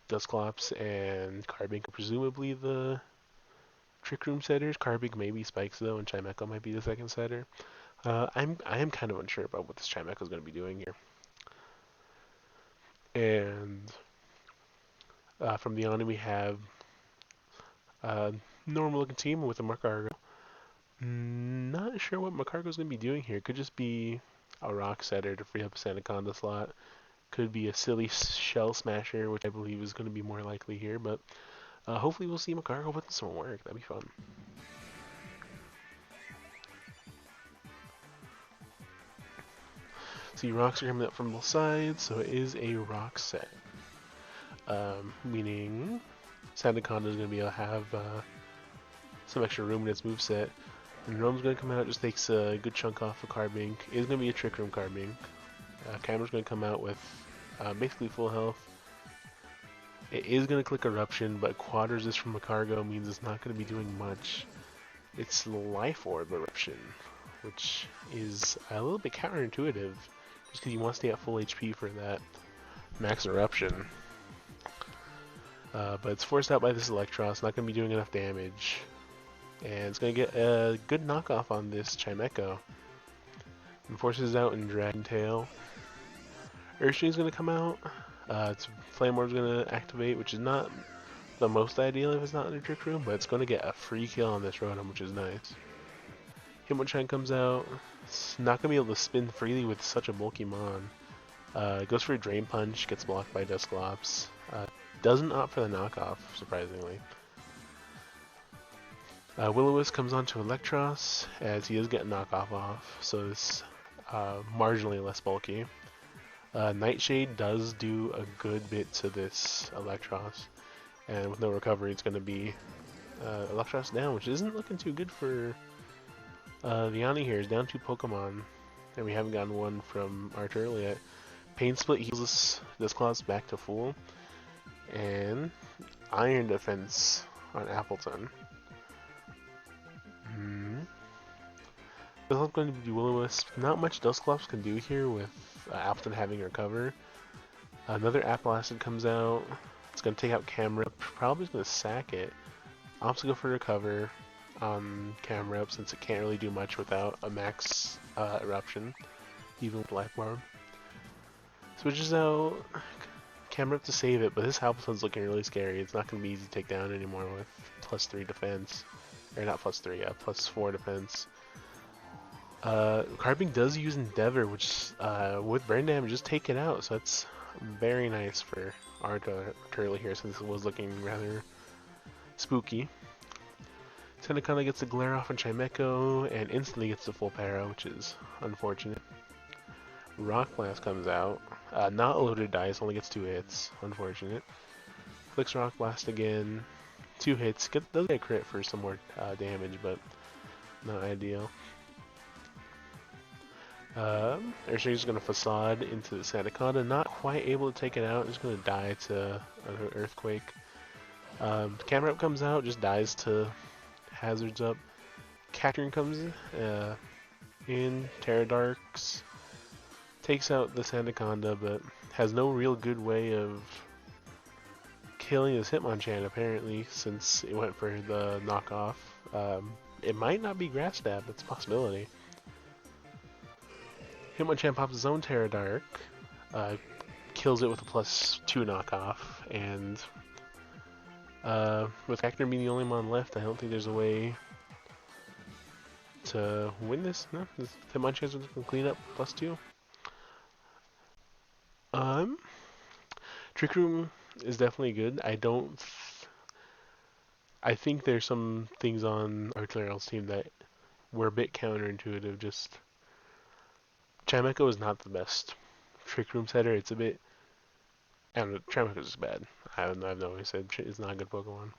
Dusclops and Carbink are presumably the Trick Room setters. Carbink maybe Spikes though, and Chimecho might be the second setter. I am kind of unsure about what this Chimecho is going to be doing here. And from the Ani we have a normal looking team with a Magcargo. Not sure what Magcargo is going to be doing here. Could just be a rock setter to free up a Sandaconda slot. Could be a silly shell smasher, which I believe is going to be more likely here. But hopefully we'll see Magcargo putting some work. That'd be fun. See, rocks are coming up from both sides, so it is a rock set. Meaning Sandaconda is going to be able to have some extra room in its moveset. And Rome's going to come out, just takes a good chunk off of Carbink. It is going to be a Trick Room Carbink. Camera's going to come out with basically full health. It is going to click Eruption, but Quad Resist from Magcargo means it's not going to be doing much. It's Life Orb Eruption, which is a little bit counterintuitive, just because you want to stay at full HP for that max Eruption. But it's forced out by this Electros, not going to be doing enough damage. And it's going to get a good knockoff on this Chimecho. And forces out in Dragon Tail. Ursaring's going to come out. Its Flame Orb's going to activate, which is not the most ideal if it's not in a Trick Room, but it's going to get a free kill on this Rotom, which is nice. Hitmonchan comes out. It's not going to be able to spin freely with such a bulky mon. Goes for a Drain Punch, gets blocked by Dusclops. Doesn't opt for the knockoff, surprisingly. Will-O-Wisp comes on to Electros, as he is getting knockoff off, so it's marginally less bulky. Nightshade does do a good bit to this Electros, and with no recovery it's going to be Electros down, which isn't looking too good for Vianney here. Is down 2 Pokemon, and we haven't gotten one from Arturo yet. Pain Split heals this class back to full, and Iron Defense on Appleton. This is going to be Will-O-Wisp. Not much Dusclops can do here with Appleton having recover. Another Apple Acid comes out. It's going to take out Camerupt. Probably going to sack it. Opts to go for recover on Camerupt since it can't really do much without a max eruption, even with Life Orb. Switches out Camerupt to save it, but this Appleton's looking really scary. It's not going to be easy to take down anymore with +3 defense. Or not +3, yeah, +4 defense. Carping does use Endeavor, which with brain damage just take it out, so that's very nice for Arturo here since it was looking rather spooky. Tenneconda gets the glare off on Chimecho and instantly gets the full para, which is unfortunate. Rock Blast comes out. Not a loaded dice, only gets 2 hits. Unfortunate. Flicks Rock Blast again. 2 hits. Does get a crit for some more damage, but not ideal. Urshine's going to Facade into the Sandaconda. Not quite able to take it out. Just going to die to an Earthquake. Camerupt comes out, just dies to Hazards up. Cacturne comes in. Terradarks takes out the Sandaconda, but has no real good way of killing his Hitmonchan apparently, since it went for the knockoff. It might not be Grass Stab, that's a possibility. Hitmonchan pops his own Terradark, kills it with a +2 knockoff, and with Cacturne being the only one left, I don't think there's a way to win this. No, this Hitmonchan's going to clean up +2. Trick Room is definitely good. I think there's some things on Arturo's team that were a bit counterintuitive. Just Chimecho is not the best Trick Room setter. It's a bit, I don't know, Chimecho is bad. I've always said it's not a good Pokemon.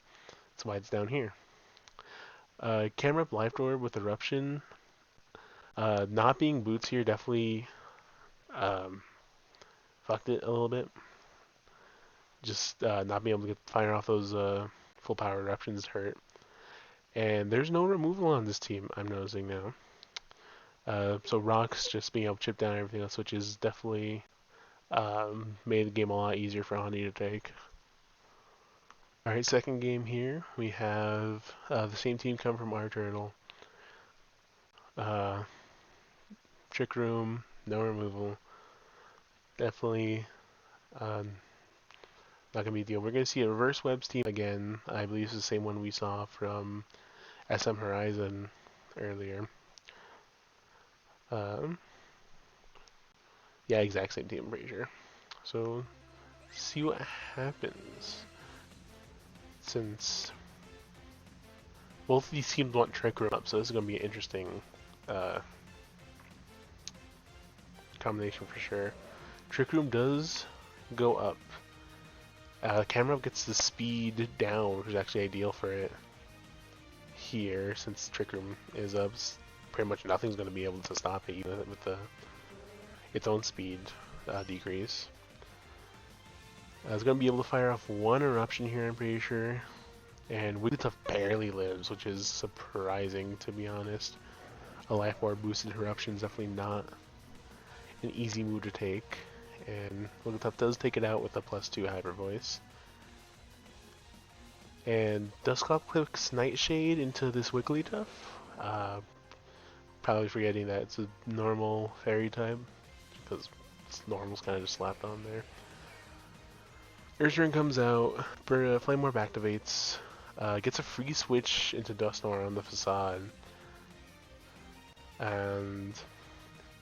That's why it's down here. Camerupt Life Orb with Eruption. Not being Boots here definitely fucked it a little bit. Just not being able to fire off those full power eruptions hurt. And there's no removal on this team, I'm noticing now. So Rocks just being able to chip down everything else, which is definitely made the game a lot easier for Honey to take. Alright, second game here. We have the same team come from Arturtle. Trick Room, no removal. Definitely not gonna be a deal. We're gonna see a Reverse Webs team again. I believe it's the same one we saw from SM Horizon earlier. Yeah, exact same team, I'm pretty sure. So, see what happens. Since both of these teams want Trick Room up, so this is gonna be an interesting combination for sure. Trick Room does go up. Camerupt gets the speed down, which is actually ideal for it here, since Trick Room is up. Pretty much nothing's going to be able to stop it, even with its own speed decrease. It's going to be able to fire off 1 eruption here, I'm pretty sure. And Wigglytuff barely lives, which is surprising, to be honest. A Life Orb boosted eruption is definitely not an easy move to take. And Wigglytuff does take it out with a +2 Hyper Voice. And Dusclops clicks Nightshade into this Wigglytuff. Probably forgetting that it's a normal fairy type, because normal's kind of just slapped on there. Ursaring comes out, Flame Orb activates, gets a free switch into Dusknoir on the Facade. And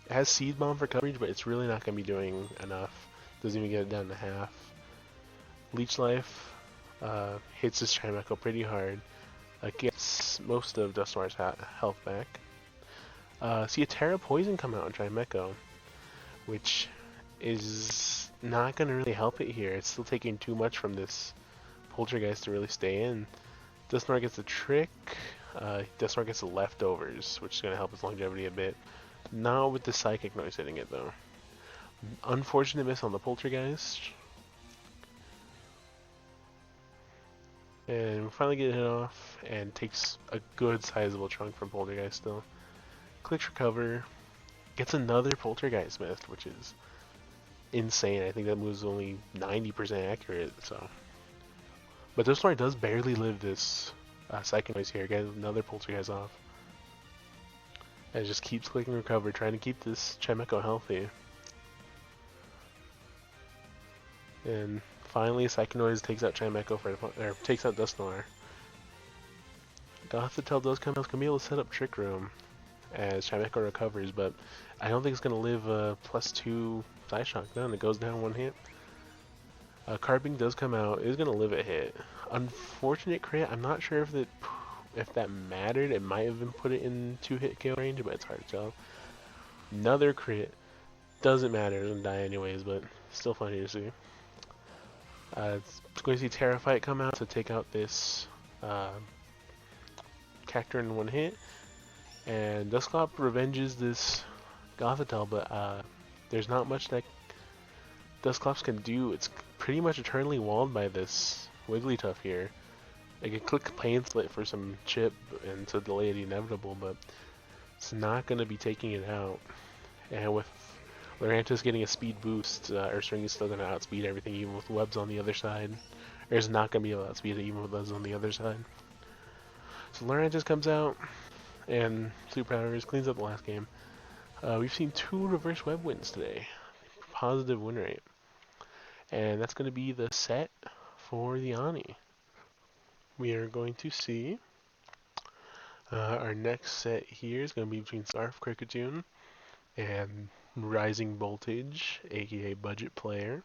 It has Seed Bomb for coverage, but it's really not going to be doing enough. Doesn't even get it down to half. Leech Life hits this Chimecho pretty hard. Gets most of Dusknoir's health back. See a Terra Poison come out on Chimecho, which is not going to really help it here. It's still taking too much from this Poltergeist to really stay in. Dusknoir gets the Trick. Dusknoir gets the Leftovers, which is going to help its longevity a bit. Not with the Psychic Noise hitting it, though. Unfortunate miss on the Poltergeist. And we finally get it hit off, and takes a good sizable chunk from Poltergeist still. Clicks Recover. Gets another Poltergeist missed, which is insane. I think that move is only 90% accurate, so. But Dusknoir does barely live this Psychic Noise here. Get another Poltergeist off. And just keeps clicking Recover, trying to keep this Chimecho healthy. And finally, Psychic Noise takes out Chimecho takes out Dusknoir. Gothitelle does come out, can be able to set up Trick Room as Chimecho recovers, but I don't think it's going to live a +2 Psyshock down. It goes down one hit. Carping does come out, is going to live a hit. Unfortunate crit, I'm not sure if that mattered. It might have been put it in 2-hit KO range, but it's hard to tell. Another crit, doesn't matter, it doesn't die anyways, but still funny to see. It's going to see Terraphyte come out to take out this Cacturne in one hit. And Dusclops revenges this Gothitelle, but there's not much that Dusclops can do. It's pretty much eternally walled by this Wigglytuff here. It can click Pain Split for some chip and to delay the inevitable, but it's not going to be taking it out. And with Lurantis getting a speed boost, Ursaring is still going to outspeed everything, even with webs on the other side. There's not going to be able to outspeed it, even with webs on the other side. So Lurantis comes out, and Super Powers cleans up the last game. We've seen 2 reverse web wins today. Positive win rate. And that's going to be the set for the Ani. We are going to see our next set here is going to be between Scarf Kricketune and Rising Voltage, aka Budget Player.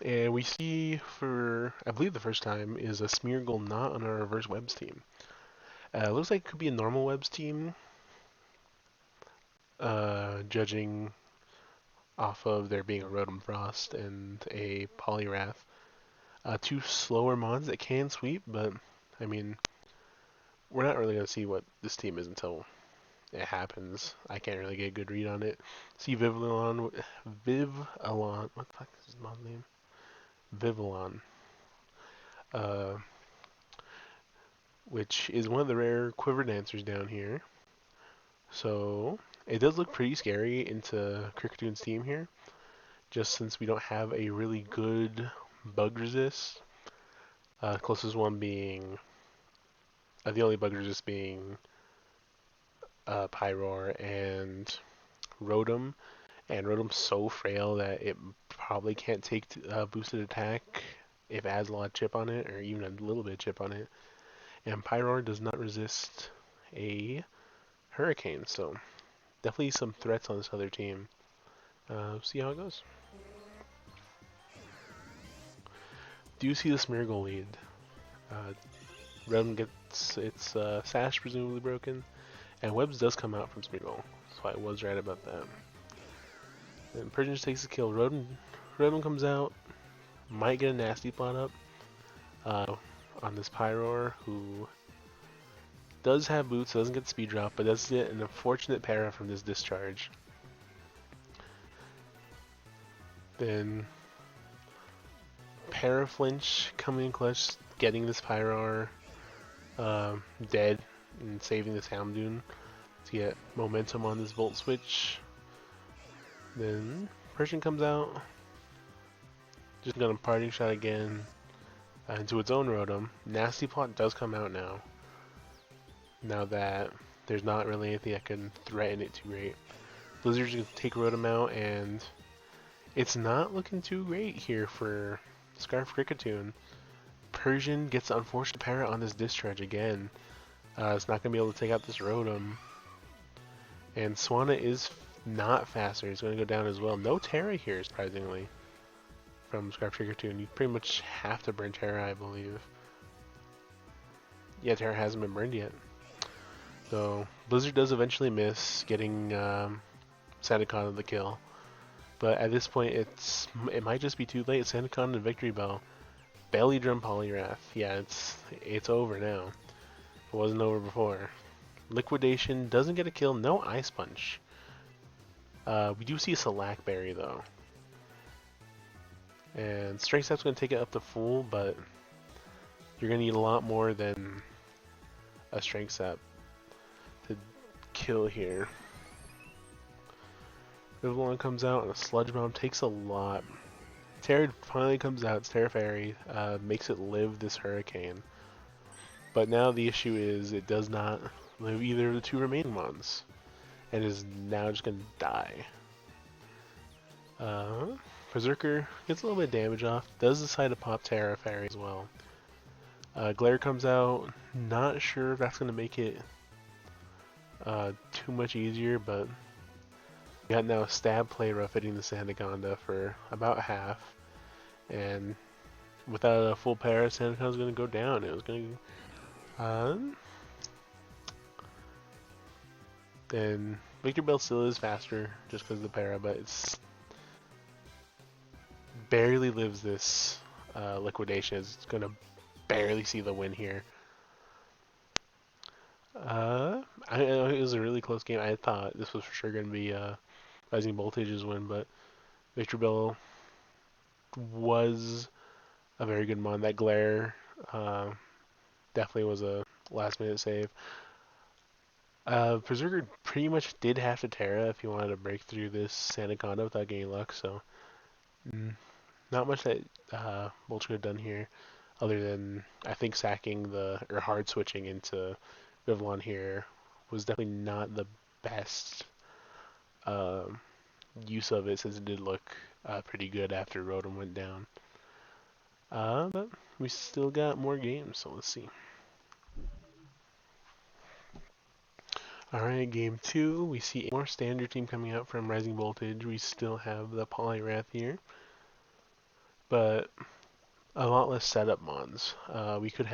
And we see for, I believe the first time, is a Smeargle not on our reverse webs team. Looks like it could be a normal webs team, judging off of there being a Rotom Frost and a Poliwrath. 2 slower mons that can sweep, but I mean, we're not really going to see what this team is until it happens. I can't really get a good read on it. See Vivillon, what the fuck is his mon name? Vivillon. Which is one of the rare Quiver Dancers down here. So, it does look pretty scary into Kricketune team here, just since we don't have a really good bug resist. Closest one being, the only bug resist being Pyroar and Rotom. And Rotom's so frail that it probably can't take boosted attack if it has a lot of chip on it, or even a little bit of chip on it. And Pyroar does not resist a Hurricane, so definitely some threats on this other team. See how it goes. Do you see the Smeargle lead? Rotom gets its Sash presumably broken, and Webs does come out from Smeargle, so I was right about that. And Persian just takes the kill. Rotom comes out, might get a nasty plot up on this Pyroar, who does have boots, doesn't get speed drop, but does get an unfortunate para from this discharge. Then Paraflinch coming in clutch, getting this Pyroar dead and saving this Houndoom to get momentum on this Volt Switch. Then Persian comes out, just got a parting shot again into its own Rotom. Nasty Plot does come out now. Now that there's not really anything that can threaten it too great. Blizzard's gonna take Rotom out, and it's not looking too great here for Scarf Kricketune. Persian gets the unfortunate para on this discharge again. It's not gonna be able to take out this Rotom. And Swanna is not faster. He's going to go down as well. No Terra here, surprisingly, from Scarf Trigger 2. And you pretty much have to burn Terra, I believe. Yeah, Terra hasn't been burned yet. So Blizzard does eventually miss getting Sandaconda the kill. But at this point, it might just be too late. Sandaconda and Victory Bell. Belly Drum Poliwrath. Yeah, it's over now. It wasn't over before. Liquidation doesn't get a kill. No Ice Punch. We do see a Salac Berry though. And Strength Sap's going to take it up to full, but you're going to need a lot more than a Strength Sap to kill here. Rivallon comes out and a Sludge Bomb takes a lot. Terra finally comes out. It's Terra Fairy. Makes it live this Hurricane. But now the issue is it does not live either of the two remaining mons. And is now just going to die. Berserker gets a little bit of damage off. Does decide to pop Terra Fairy as well. Glare comes out. Not sure if that's going to make it too much easier, but we got now a Stab Play Rough hitting the Sandaconda for about half. And without a full para, Sandaconda's going to go down. It was going to... then Victor Bell still is faster just because of the para, but it's barely lives this liquidation. It's going to barely see the win here. It was a really close game. I thought this was for sure going to be Rising Voltage's win, but Victor Bell was a very good mon. That Glare definitely was a last minute save. Berserker pretty much did have to Terra if he wanted to break through this Sandaconda without getting luck, so not much that Vulture could have done here, other than I think sacking or hard switching into Rivallon here was definitely not the best use of it, since it did look pretty good after Rotom went down. But we still got more games, so let's see. Alright, game 2, we see a more standard team coming out from Rising Voltage. We still have the Poliwrath here, but a lot less setup mons. We could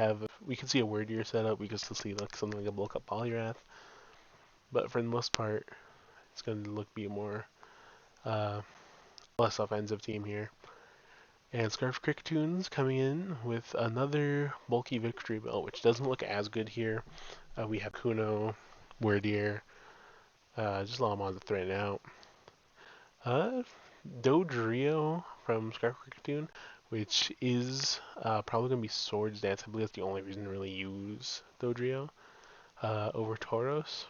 see a Wordier setup, we could still see like something like a Bulk Up Poliwrath, but for the most part, it's going to be a more less offensive team here. And Scarf Cricketoons coming in with another bulky Victory Bell, which doesn't look as good here. We have Kuno, Wordier, just a lot of mons to threaten out. Dodrio from Scarf Cricketoon, which is probably going to be Swords Dance. I believe that's the only reason to really use Dodrio over Tauros.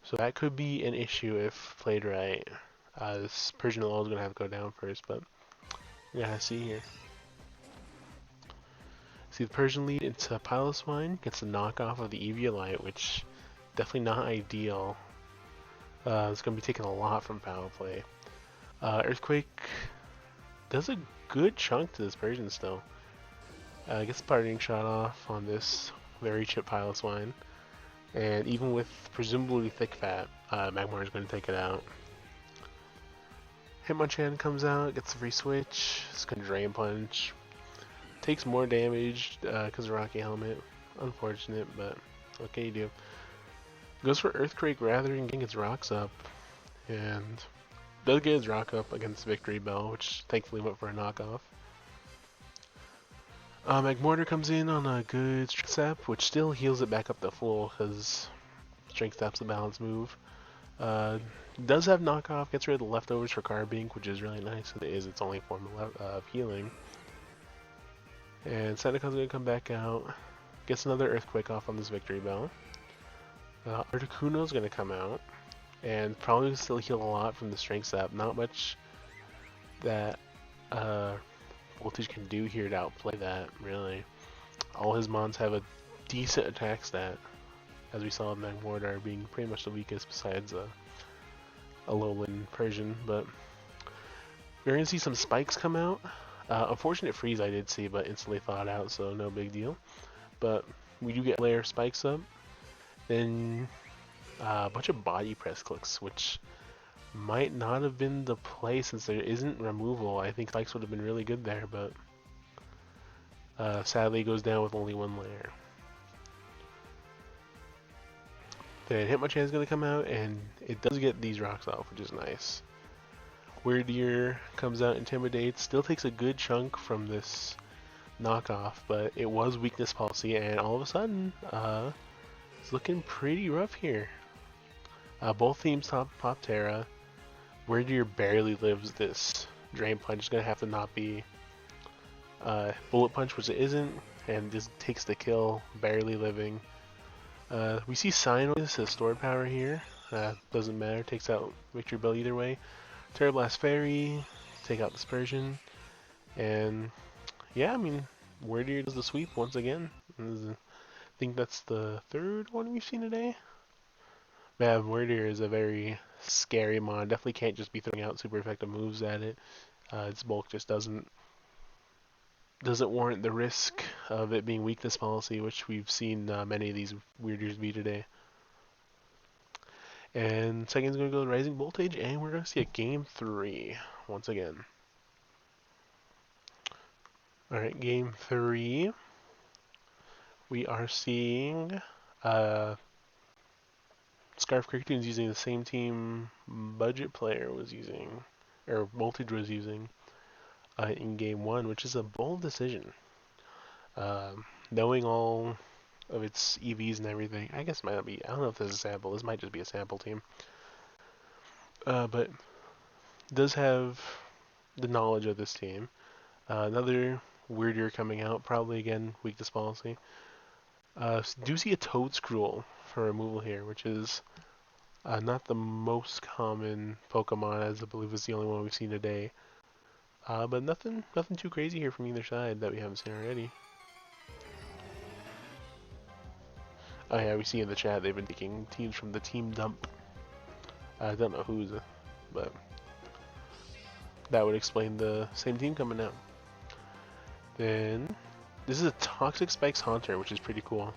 So that could be an issue if played right. This Persian Lull is going to have to go down first, but yeah, see here. See the Persian lead into Piloswine, gets a knockoff of the Eviolite, which definitely not ideal. It's going to be taking a lot from Power Play. Earthquake does a good chunk to this Persian still. Gets the Parting Shot off on this very chip Piloswine. And even with presumably thick fat, Magmar is going to take it out. Hitmonchan comes out, gets a free switch. It's going to Drain Punch. Takes more damage because of Rocky Helmet. Unfortunate, but what can you do? Goes for Earthquake rather than getting its rocks up. And does get his rock up against Victory Bell, which thankfully went for a knockoff. Magmortar comes in on a good Strength Sap, which still heals it back up to full because Strength Sap's the balance move. Does have knockoff, gets rid of the leftovers for Carbink, which is really nice. It is its only form of healing. And Sandaconda's going to come back out, gets another Earthquake off on this Victory Bell. Articuno's going to come out, and probably still heal a lot from the Strength Sap. Not much that Voltage can do here to outplay that, really. All his mons have a decent attack stat, as we saw Magmortar being pretty much the weakest besides a Alolan Persian, but we're going to see some spikes come out. Unfortunate freeze I did see, but instantly thawed out, so no big deal. But we do get layer spikes up. Then A bunch of body press clicks, which might not have been the play since there isn't removal. I think spikes would have been really good there, but sadly goes down with only one layer. Then Hitmonchan is going to come out, and it does get these rocks off, which is nice. Wyrdeer comes out, intimidates, still takes a good chunk from this knockoff, but it was weakness policy, and all of a sudden, it's looking pretty rough here. Both teams pop Terra. Wyrdeer barely lives this Drain Punch. It's going to have to not be Bullet Punch, which it isn't, and just takes the kill, barely living. We see Cyanosis as stored power here. Doesn't matter, takes out Victory Bell either way. Terra Blast Fairy, take out Dispersion, and yeah, I mean, Wyrdeer does the sweep once again. I think that's the third one we've seen today. Man, Wyrdeer is a very scary mon. Definitely can't just be throwing out super effective moves at it. Its bulk just doesn't warrant the risk of it being weakness policy, which we've seen many of these Wyrdeers be today. And second's going to go to Rising Voltage, and we're going to see a Game 3 once again. Alright, Game 3. We are seeing Scarf Cricket's using the same team Budget Player was using, or Voltage was using in Game 1, which is a bold decision. Knowing all of its EVs and everything, I guess it might not be, I don't know if this is a sample, this might just be a sample team. But does have the knowledge of this team. Another Wyrdeer coming out, probably again, weakness policy. Do see a Toedscruel for removal here, which is not the most common Pokemon, as I believe is the only one we've seen today. But nothing too crazy here from either side that we haven't seen already. Oh yeah, we see in the chat they've been taking teams from the team dump. I don't know who's, but that would explain the same team coming out. Then this is a Toxic Spikes Haunter, which is pretty cool.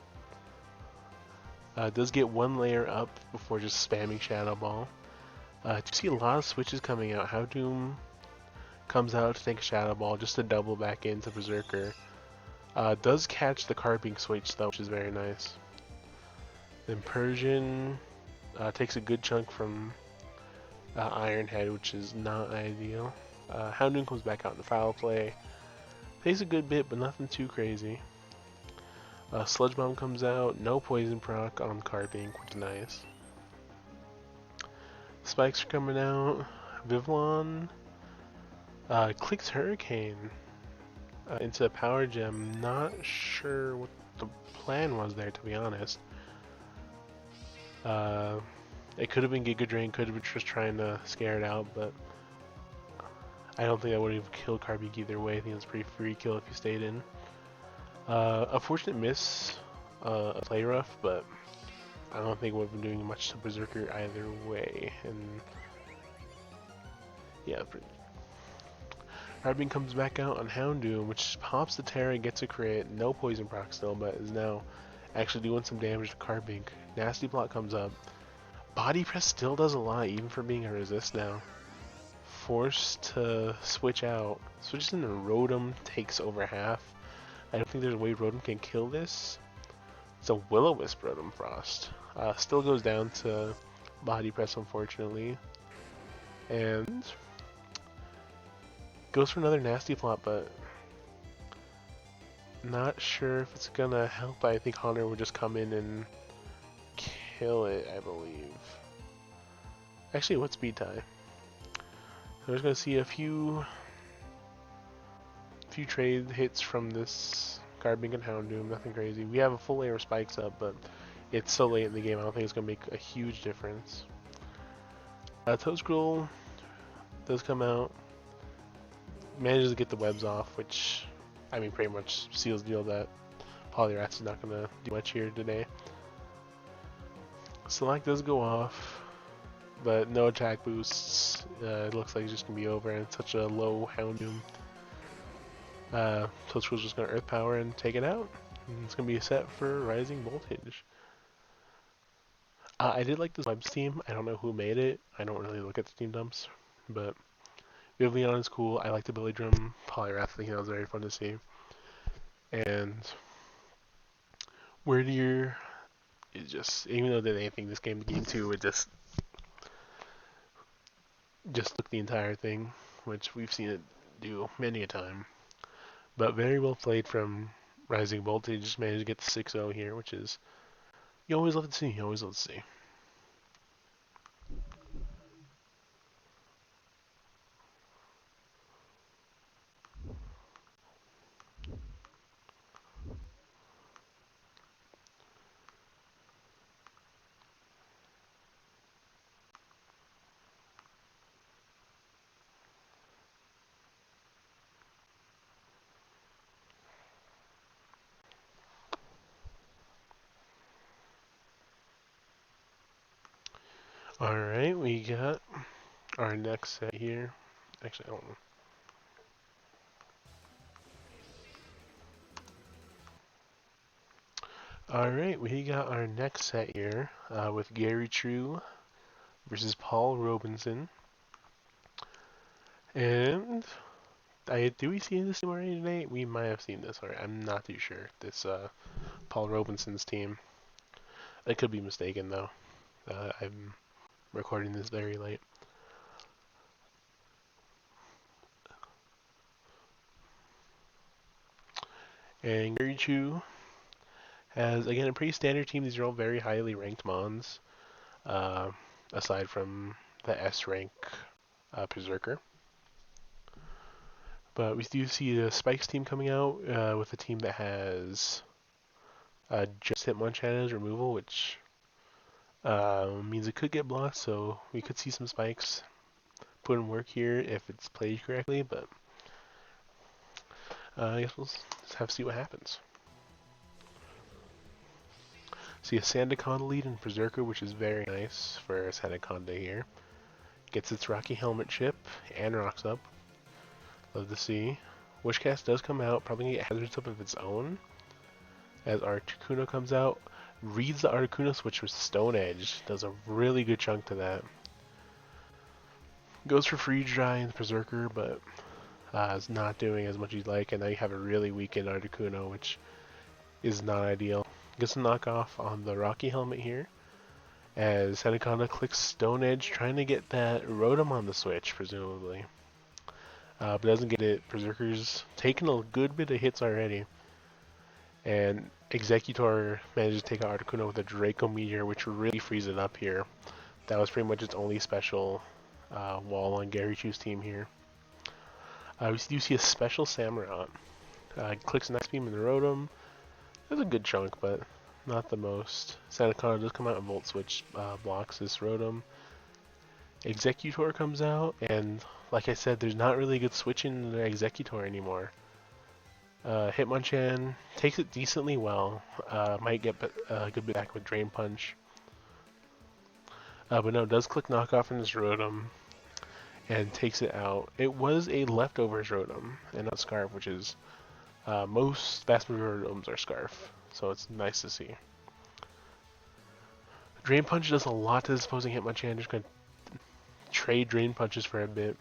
Does get one layer up before just spamming Shadow Ball. You see a lot of switches coming out. Houndoom comes out to take a Shadow Ball just to double back into Berserker. Does catch the Carping switch though, which is very nice. Then Persian takes a good chunk from Iron Head, which is not ideal. Houndoom comes back out in the foul play. Takes a good bit, but nothing too crazy. Sludge Bomb comes out, no poison proc on Carping, which is nice. Spikes are coming out. Vivillon clicks Hurricane into Power Gem. Not sure what the plan was there, to be honest. It could have been Giga Drain, could have been just trying to scare it out, but I don't think that would have killed Carping either way. I think it's a pretty free kill if you stayed in. Unfortunate miss, play rough, but I don't think it would have been doing much to Berserker either way. And yeah, Carping comes back out on Houndoom, which pops the Terra and gets a crit. No poison proc still, but is now actually doing some damage to Carping. Nasty Plot comes up. Body Press still does a lot, even for being a resist now. Forced to switch out. Switches into Rotom, takes over half. I don't think there's a way Rotom can kill this. It's a Will-O-Wisp Rotom Frost. Still goes down to Body Press, unfortunately. And goes for another Nasty Plot, but not sure if it's gonna help. I think Haunter would just come in and kill it, I believe. Actually, what's speed tie? I'm just gonna see a few trade hits from this Carping and Houndoom, nothing crazy. We have a full layer of spikes up, but it's so late in the game, I don't think it's gonna make a huge difference. Toedscruel does come out, manages to get the webs off, which, I mean, pretty much seals the deal that Poliwrath is not gonna do much here today. Select does go off, but no attack boosts. It looks like it's just gonna be over, and it's such a low Houndoom. Toedscruel's just gonna Earth Power and take it out. And it's gonna be set for Rising Voltage. I did like this Webs team. I don't know who made it. I don't really look at the team dumps, but Vivian is cool. I like the Billy Drum Polyrath thing. That was very fun to see. And Wordier is just, even though they didn't think this game 2, it just took the entire thing, which we've seen it do many a time. But very well played from Rising Bolt. They just managed to get the 6-0 here, which is, you always love to see. You always love to see. Alright, we got our next set here. Actually, I don't know. Alright, we got our next set here with Gary True versus Paul Robinson. And do we see this team already today? We might have seen this already. I'm not too sure. This Paul Robinson's team. I could be mistaken though. I'm recording this very late. And Gary Chu has, again, a pretty standard team. These are all very highly ranked Mons, aside from the S rank Berserker. But we do see the Spikes team coming out with a team that has just Hitmonchan removal, which means it could get blocked, so we could see some Spikes put in work here if it's played correctly, but I guess we'll just have to see what happens. See a Sandaconda lead in Berserker, which is very nice for Sandaconda here. Gets its Rocky Helmet chip and rocks up. Love to see. Wishcast does come out, probably gonna get Hazards up of its own. As Articuno comes out, reads the Articuno switch with Stone Edge, does a really good chunk to that. Goes for Freeze Dry in the Berserker, but is not doing as much as you'd like, and now you have a really weakened Articuno, which is not ideal. Gets a knockoff on the Rocky Helmet here, as Sandaconda clicks Stone Edge, trying to get that Rotom on the switch, presumably. But doesn't get it. Berserker's taken a good bit of hits already. And Executor manages to take out Articuno with a Draco Meteor, which really frees it up here. That was pretty much its only special wall on Gary Chu's team here. We do see a special Samurott. Clicks Next Beam in the Rotom. That's a good chunk, but not the most. Sandaconda does come out and Volt Switch blocks this Rotom. Executor comes out, and like I said, there's not really good switching in the Executor anymore. Hitmonchan takes it decently well. Might get a good bit back with Drain Punch. But no, does click knockoff in this Rotom and takes it out. It was a leftovers Rotom and not Scarf, which is vast majority of Rotoms are Scarf, so it's nice to see. Drain Punch does a lot to this opposing Hitmonchan. Just gonna trade Drain Punches for a bit.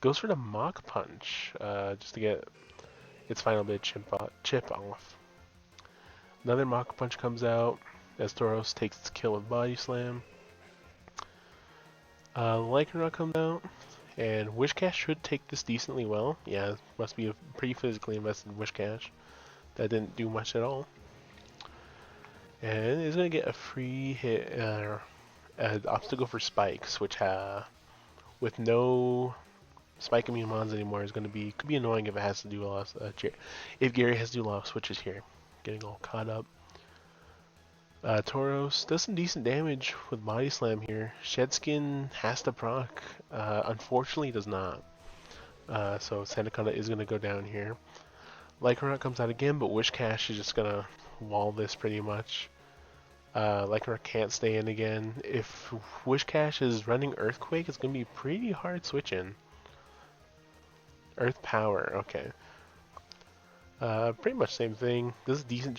Goes for the Mach Punch, just to get its final bit chip off. Another Mach Punch comes out as Tauros takes its kill with Body Slam. Lycanroc comes out, and Wishcash should take this decently well. Yeah, must be a pretty physically invested Wishcash. That didn't do much at all. And is going to get a free hit, an obstacle for Spikes, which with no Spike immune mons anymore is could be annoying if it has to do a lot if Gary has to do a lot of switches here. Getting all caught up. Tauros does some decent damage with Body Slam here. Shedskin has to proc. Unfortunately does not. So Sandaconda is going to go down here. Lycanroc comes out again, but Wishcash is just going to wall this pretty much. Lycanroc can't stay in again. If Wishcash is running Earthquake, it's going to be pretty hard switching. Earth Power, okay. Pretty much same thing. This is a decent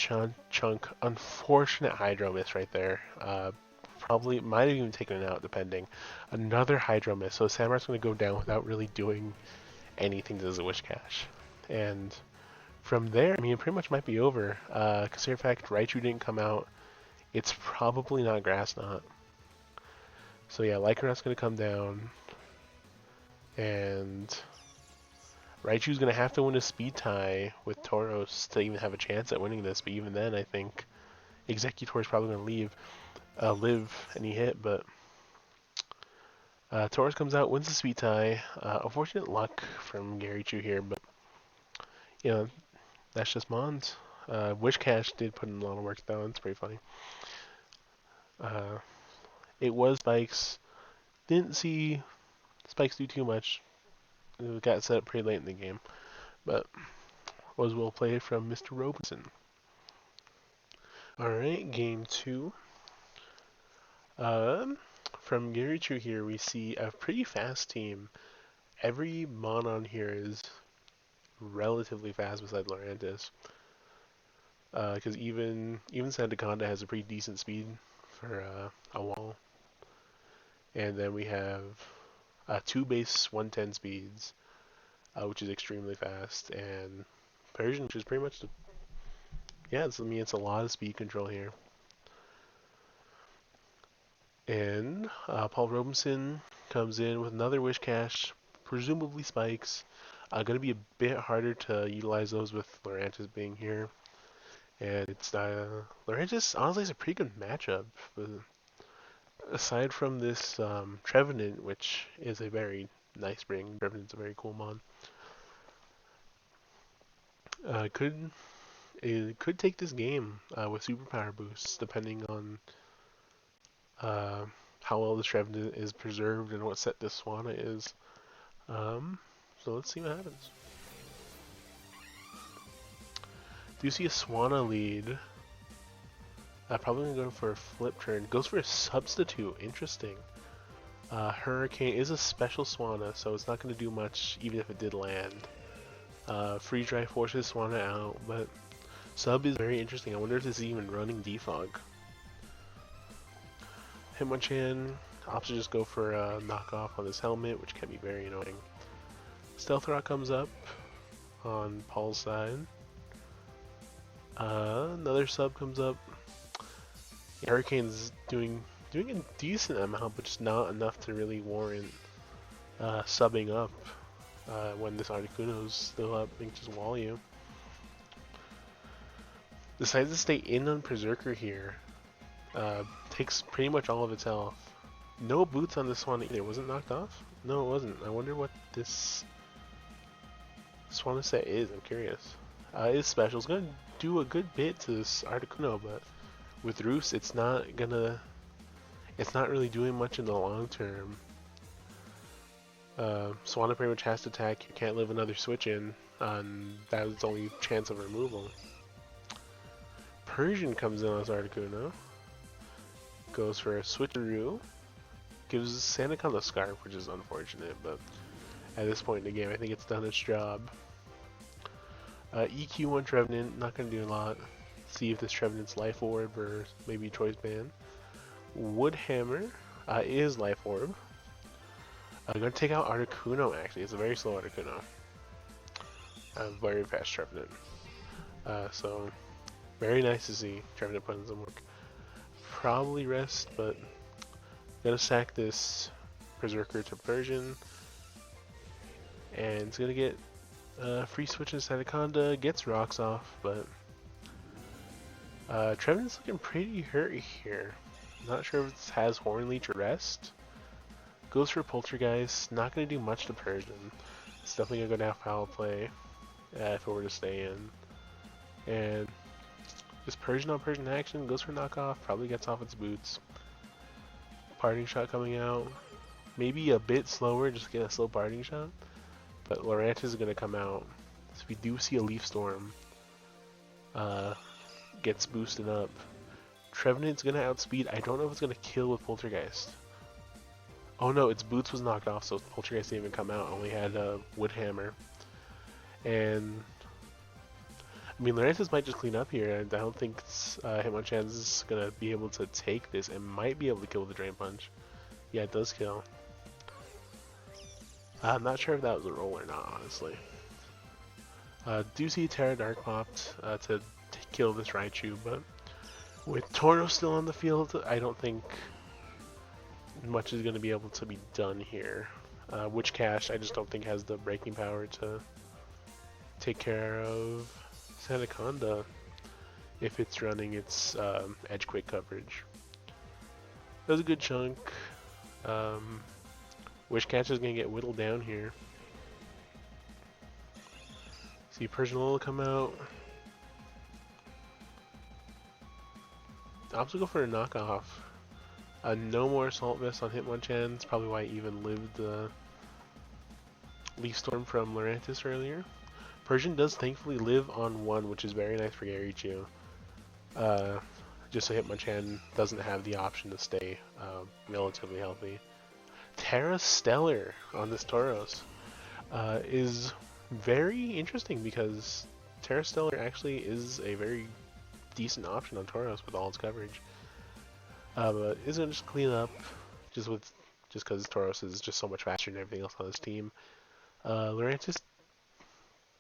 chunk. Unfortunate Hydro Miss right there. Probably might have even taken it out depending. Another Hydro Miss. So Samurai's going to go down without really doing anything to the Wish Cache. And from there, I mean, it pretty much might be over. Considering the fact Raichu didn't come out, it's probably not Grass Knot. So yeah, Lycanroc's going to come down. And Raichu's going to have to win a speed tie with Tauros to even have a chance at winning this. But even then, I think Exeggutor is probably going to live any hit. But Tauros comes out, wins the speed tie. Unfortunate luck from Garichu here, but you know, that's just Mons. Wish Cache did put in a lot of work though. It's pretty funny. It was Spikes. Didn't see Spikes do too much. It got set up pretty late in the game, but was well played from Mr. Robinson. All right, game 2. From Garichu here, we see a pretty fast team. Every Mon on here is relatively fast besides Lurantis. Because even Sandaconda has a pretty decent speed for a wall. And then we have 2 base 110 speeds, which is extremely fast, and Persian, which is pretty much it's a lot of speed control here. And Paul Robinson comes in with another Wish Cache, presumably Spikes. Going to be a bit harder to utilize those with Lurantis being here. And it's Lurantis honestly is a pretty good matchup. But aside from this Trevenant, which is a very nice bring, Trevenant's a very cool mon. It could take this game with superpower boosts, depending on how well this Trevenant is preserved and what set this Swanna is. So let's see what happens. Do you see a Swanna lead? Probably gonna go for a flip turn. Goes for a substitute. Interesting. Hurricane is a special Swanna, so it's not gonna do much even if it did land. Freeze Dry forces Swanna out, but sub is very interesting. I wonder if this is even running Defog. Hitmonchan opts to just go for a knockoff on his helmet, which can be very annoying. Stealth Rock comes up on Paul's side. Another sub comes up. Hurricane's doing a decent amount, but just not enough to really warrant subbing up when this Articuno's still up and just wall you. Decides to stay in on Berserker here. Takes pretty much all of its health. No boots on this one either. Was it knocked off? No, it wasn't. I wonder what this Swanna set is. I'm curious. It's special. It's gonna do a good bit to this Articuno, but with Roost, it's not really doing much in the long term. Swanna pretty much has to attack. You can't live another switch in, and that's its only chance of removal. Persian comes in as Articuno. Goes for a switcheroo. Gives Sandaconda a Scarf, which is unfortunate, but at this point in the game, I think it's done its job. EQ1 Trevenant, not going to do a lot. See if this Trevenant's Life Orb or maybe Choice Band. Woodhammer is Life Orb. I'm going to take out Articuno actually. It's a very slow Articuno. Very fast Trevenant. So, very nice to see Trevenant putting some work. Probably rest, but gonna sack this Berserker to Persian. And it's gonna get free switch in Sandaconda, gets rocks off, but Trevenant's looking pretty hurt here. Not sure if it has Horn Leech or rest. Goes for Poltergeist, not gonna do much to Persian. It's definitely gonna go down foul play if it were to stay in. And just Persian on Persian action, goes for knockoff, probably gets off its boots. Parting shot coming out. Maybe a bit slower, just get a slow parting shot. But Lurantis is going to come out. So we do see a Leaf Storm. Gets boosted up. Trevenant's going to outspeed. I don't know if it's going to kill with Poltergeist. Oh no, its boots was knocked off, so Poltergeist didn't even come out. Only had a Woodhammer. And I mean, Lurantis might just clean up here. I don't think Hitmonchan is gonna be able to take this. It might be able to kill with the Drain Punch. Yeah, it does kill. I'm not sure if that was a roll or not, honestly. Do see Terra Dark popped to kill this Raichu, but with Tauros still on the field, I don't think much is going to be able to be done here. Witch Cache, I just don't think has the breaking power to take care of Sandaconda if it's running its Edge Quick coverage. That was a good chunk. Witch Cache is going to get whittled down here. See Persian will come out. I'll also go for a knockoff. No more Assault Vest on Hitmonchan. That's probably why I even lived the Leaf Storm from Lurantis earlier. Persian does thankfully live on 1, which is very nice for Garichu. Just so Hitmonchan doesn't have the option to stay relatively healthy. Terra Stellar on this Tauros is very interesting because Terra Stellar actually is a very decent option on Tauros with all its coverage. But it's gonna just clean up just because Tauros is just so much faster than everything else on this team. Lurantis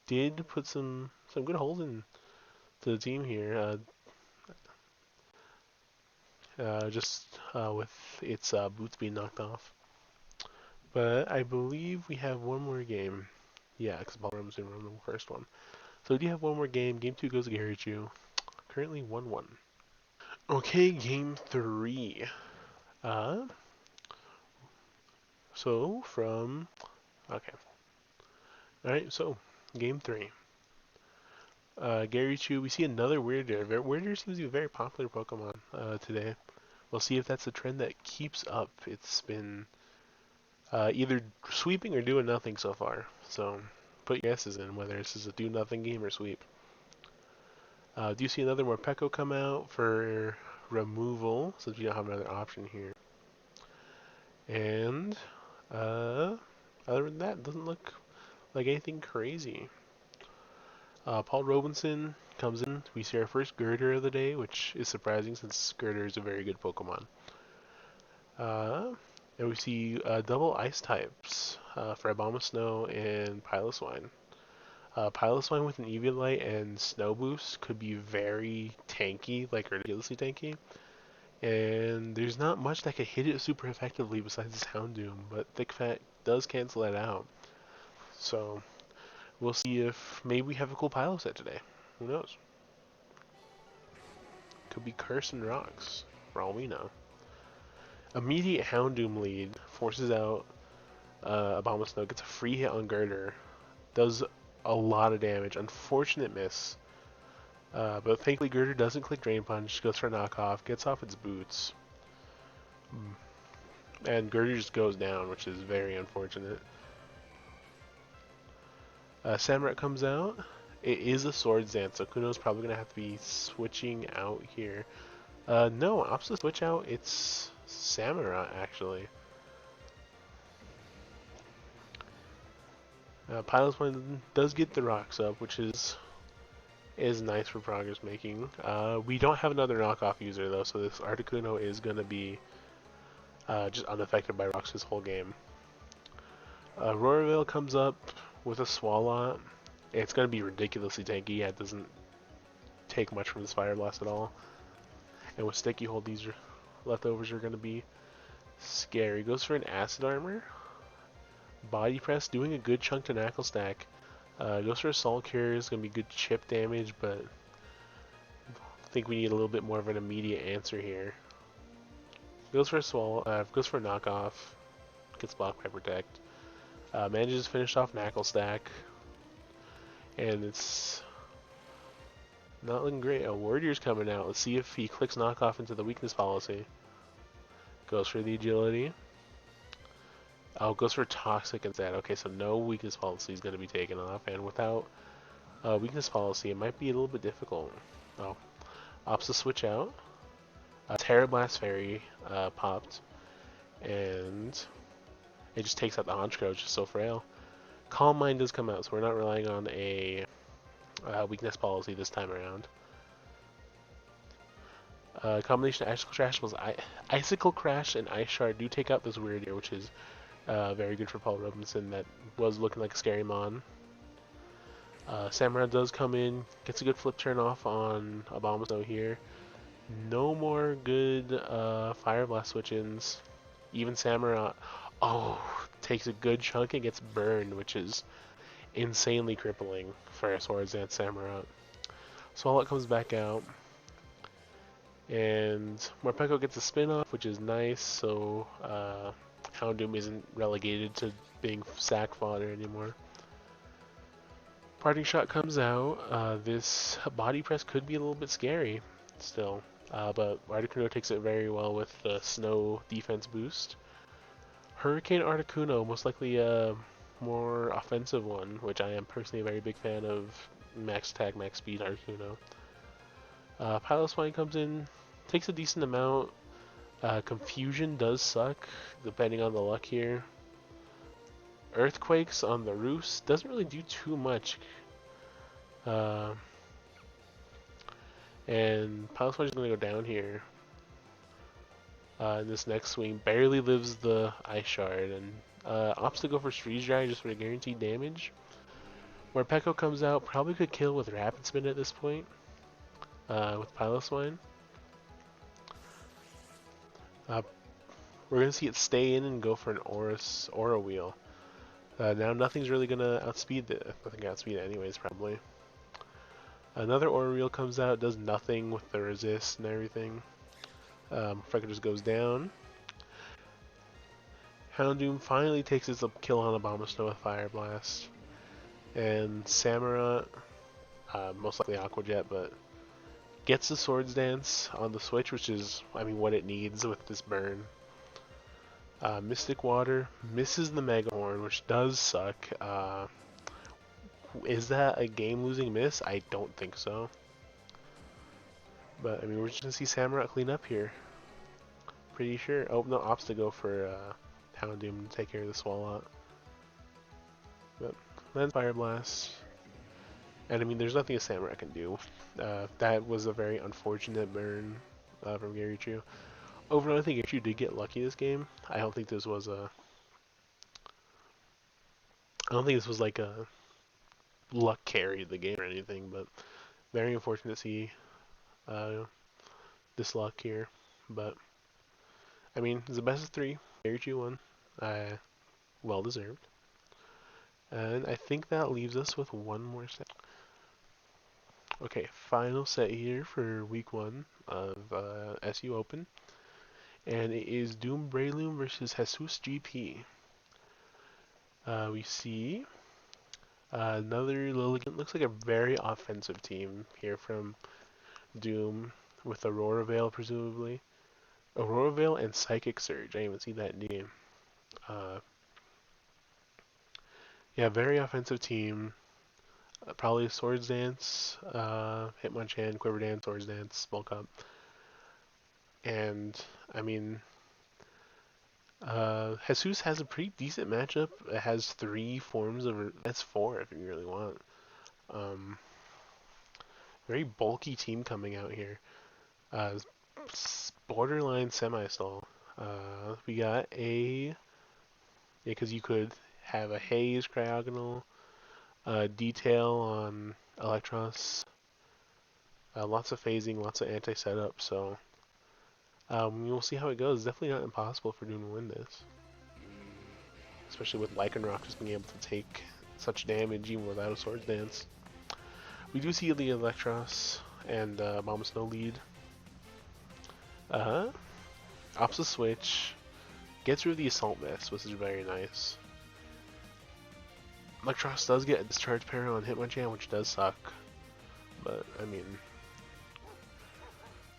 did put some good holes in to the team here. With its boots being knocked off. But I believe we have one more game. Yeah, because Ballroom's in the first one. So we do have one more game. Game 2 goes to Garichu. Currently 1-1. Okay, game 3. So from... Okay. Alright, so game 3. Garichu, we see another Weirder. Weirder seems to be a very popular Pokemon today. We'll see if that's a trend that keeps up. It's been either sweeping or doing nothing so far. So put your guesses in whether this is a do nothing game or sweep. Do you see another Morpeko come out for removal since we don't have another option here? And other than that, it doesn't look like anything crazy. Paul Robinson comes in. We see our first Girder of the day, which is surprising since Girder is a very good Pokemon. And we see double ice types for Abomasnow and Piloswine. Piloswine with an Eviolite and Snow Boost could be very tanky, like ridiculously tanky. And there's not much that could hit it super effectively besides this Houndoom, but Thick Fat does cancel that out. So we'll see if maybe we have a cool Pilo set today. Who knows? Could be Curse and Rocks, for all we know. Immediate Houndoom lead forces out Abomasnow, gets a free hit on Girder, does a lot of damage. Unfortunate miss. But thankfully Girder doesn't click Drain Punch, goes for a knockoff, gets off its boots. And Girder just goes down, which is very unfortunate. Samurott comes out. It is a Swords Dance, so Kuno's probably going to have to be switching out here. No, opposite switch out, it's Samurott actually. Piloswine does get the rocks up, which is nice for progress making. We don't have another knockoff user though, so this Articuno is going to be just unaffected by rocks this whole game. Roarvale comes up with a Swalot. It's going to be ridiculously tanky. Yeah, it doesn't take much from this Fire Blast at all. And with Sticky Hold, these leftovers are going to be scary. Goes for an Acid Armor. Body Press, doing a good chunk to Knuckle Stack. Goes for Assault Cure, is going to be good chip damage, but I think we need a little bit more of an immediate answer here. Goes for a goes for a knockoff, gets blocked by Protect. Manages to finish off Knuckle Stack, and it's not looking great. A Warrior's coming out. Let's see if he clicks knockoff into the weakness policy. Goes for the agility. Oh, goes for Toxic instead. Okay, so no weakness policy is going to be taken off, and without weakness policy, it might be a little bit difficult. Oh, opts to switch out. Terra Blast Fairy popped, and it just takes out the Honchkrow, it's just so frail. Calm Mind does come out, so we're not relying on a weakness policy this time around. Combination of Icicle Crash and Ice Shard do take out this Weird Ear, which is very good for Paul Robinson. That was looking like a scary mon. Samurott does come in, gets a good flip turn off on Abomasnow here. No more good Fire Blast switch-ins. Even Samurott, takes a good chunk and gets burned, which is insanely crippling for a Swords Dance Samurott. Swalot comes back out. And Morpeko gets a spin-off, which is nice, so Houndoom isn't relegated to being sack fodder anymore. Parting Shot comes out. This body press could be a little bit scary still, but Articuno takes it very well with the snow defense boost. Hurricane Articuno, most likely a more offensive one, which I am personally a very big fan of. Max attack, max speed Articuno. Piloswine comes in, takes a decent amount. Confusion does suck, depending on the luck here. Earthquakes on the Roost doesn't really do too much. And Piloswine is going to go down here. In this next swing, barely lives the Ice Shard, and opts to go for Freeze Dry just for the guaranteed damage. Where Peko comes out, probably could kill with Rapid Spin at this point. With Piloswine. We're going to see it stay in and go for an Aura Wheel. Now nothing's really going to outspeed it. I think outspeed it anyways, probably. Another Aura Wheel comes out, does nothing with the resist and everything. Frecker just goes down. Houndoom finally takes his kill on Abomasnow with Fire Blast. And Samurott, most likely Aqua Jet, but gets the Swords Dance on the Switch, which is, I mean, what it needs with this burn. Mystic Water misses the Mega Horn, which does suck. Is that a game-losing miss? I don't think so. But, I mean, we're just going to see Samurott clean up here. Pretty sure. Oh, no, opts to go for Houndoom to take care of the Swalot. But then Fire Blast. And, I mean, there's nothing a Samurott can do. That was a very unfortunate burn from Garichu. Overall, I think Garichu did get lucky this game. I don't think this was like a luck carried the game or anything, but very unfortunate to see this luck here. But I mean, it's the best of 3. Garichu won. Well deserved. And I think that leaves us with one more set. Okay, final set here for week 1 of SU Open. And it is Doom Breloom versus Jesus GP. We see another Lilligant. Looks like a very offensive team here from Doom with Aurora Veil, presumably. Aurora Veil and Psychic Surge. I didn't even see that in the game. Yeah, very offensive team. Probably Swords Dance, Hitmonchan, Quiver Dance, Swords Dance, Bulk Up. And, I mean, Jesus has a pretty decent matchup. It has 3 forms of... That's 4 if you really want. Very bulky team coming out here. Borderline semi-stall. We got a... Yeah, because you could have a Haze Cryogonal, Detail on Electros. Lots of phasing, lots of anti-setup, so... we'll see how it goes. It's definitely not impossible for Doom to win this. Especially with Lycanroc just being able to take such damage even without a Swords Dance. We do see the Electros and Abomasnow lead. Opts the switch. Gets rid of the Assault Vest, which is very nice. Electros does get a Discharge Parry on Hitmonchan, which does suck. But, I mean...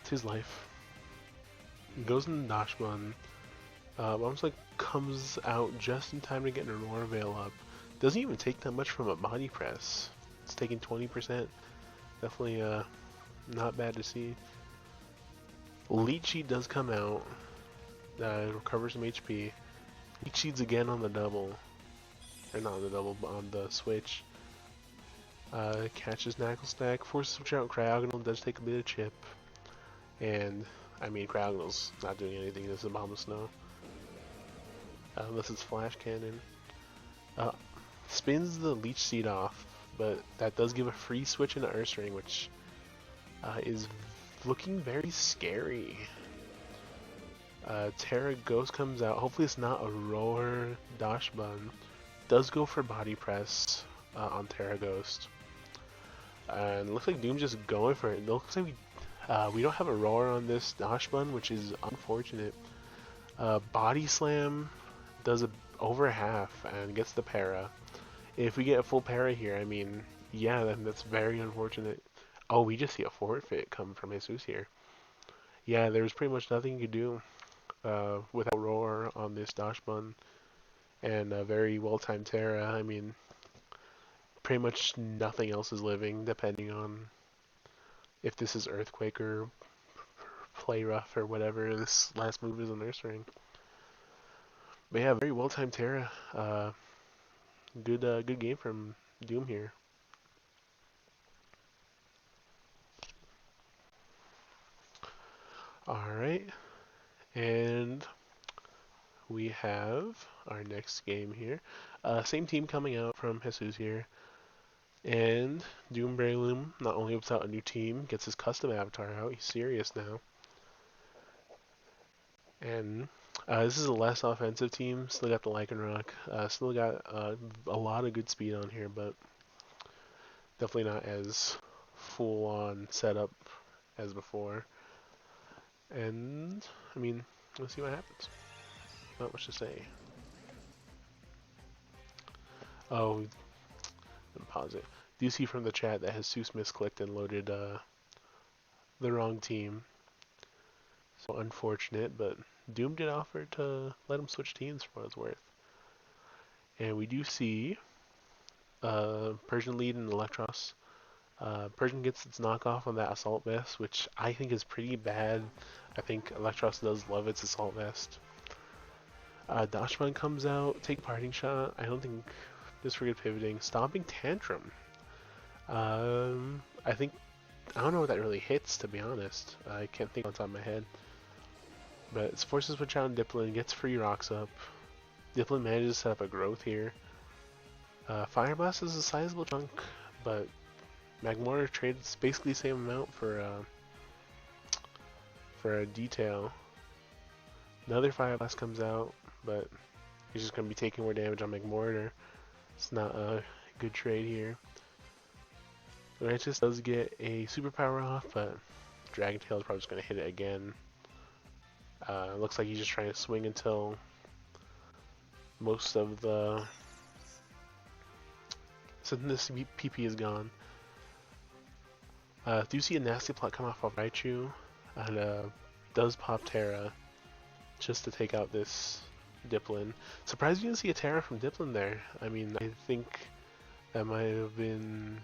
It's his life. Goes in the Dashman. Almost like comes out just in time to get an Aurora Veil up. Doesn't even take that much from a body press. It's taking 20%. Definitely not bad to see. Leech Seed does come out. Recovers some HP. Leech Seed's again on the double. Or not on the double, but on the switch. Catches Knackle Stack, forces switch out Cryogonal, does take a bit of chip. And, I mean, Cryogonal's not doing anything in this Bomb of Snow. Unless it's Flash Cannon. Spins the Leech Seed off, but that does give a free switch into Ursaring, which is looking very scary. Terra Ghost comes out. Hopefully it's not a Roar Dash Bun. Does go for Body Press on Terra Ghost. And looks like Doom just going for it. It looks like we don't have a Roar on this Dash Bun, which is unfortunate. Body Slam does over half and gets the para. If we get a full para here, I mean, yeah, that's very unfortunate. Oh, we just see a forfeit come from Jesus here. Yeah, there's pretty much nothing you could do without Roar on this Dash Bun. And a very well-timed Terra. I mean, pretty much nothing else is living, depending on if this is Earthquake or Play Rough or whatever this last move is on Ursaring. But yeah, very well-timed Terra. Good game from Doom here. Alright, and we have our next game here. Same team coming out from Jesus here. And Doom Breloom not only whips out a new team, gets his custom avatar out. He's serious now. And this is a less offensive team. Still got the Lycanroc. Still got a lot of good speed on here, but definitely not as full-on setup as before. And, I mean, let's see what happens. Not much to say. Oh, pause it. Do you see from the chat that Jesus misclicked and loaded the wrong team? So unfortunate, but Doom did offer to let him switch teams for what it's worth. And we do see Persian lead in Electros. Persian gets its knockoff on that Assault Vest, which I think is pretty bad. I think Electros does love its Assault Vest. Dashman comes out, take Parting Shot. I don't think, just for good pivoting. Stomping Tantrum. I think, I don't know what that really hits, to be honest. I can't think on top of my head. But it's forces switch out on Dipplin, gets free rocks up. Dipplin manages to set up a growth here. Fire Blast is a sizable chunk, but Magmortar trades basically the same amount for a detail. Another Fire Blast comes out, but he's just going to be taking more damage on Magmortar. It's not a good trade here. Righteous does get a superpower off, but Dragon Tail is probably just going to hit it again. Looks like he's just trying to swing until most of the this PP is gone. Do you see a nasty plot come off of Raichu? And does pop Terra just to take out this Dipplin. Surprised you didn't see a Terra from Dipplin there. I mean, I think that might have been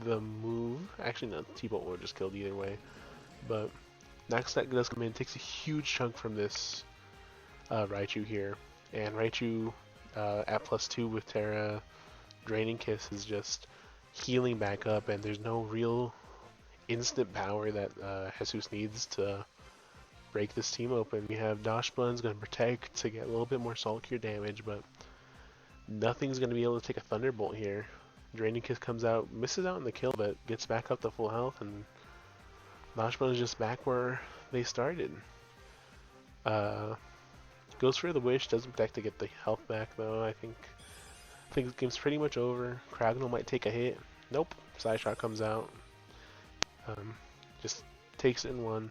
the move. Actually, no, T-Bolt would have just killed either way. But Naxatak does come in, takes a huge chunk from this Raichu here. And Raichu at +2 with Terra, Draining Kiss is just healing back up, and there's no real instant power that Jesus needs to break this team open. We have Dashbun's going to protect to get a little bit more Salt Cure damage, but nothing's going to be able to take a Thunderbolt here. Draining Kiss comes out, misses out on the kill, but gets back up to full health, and Dashbun is just back where they started. Goes for the Wish, doesn't protect to get the health back though. I think the game's pretty much over. Craggle might take a hit. Nope. Side Shot comes out. Just takes it in one.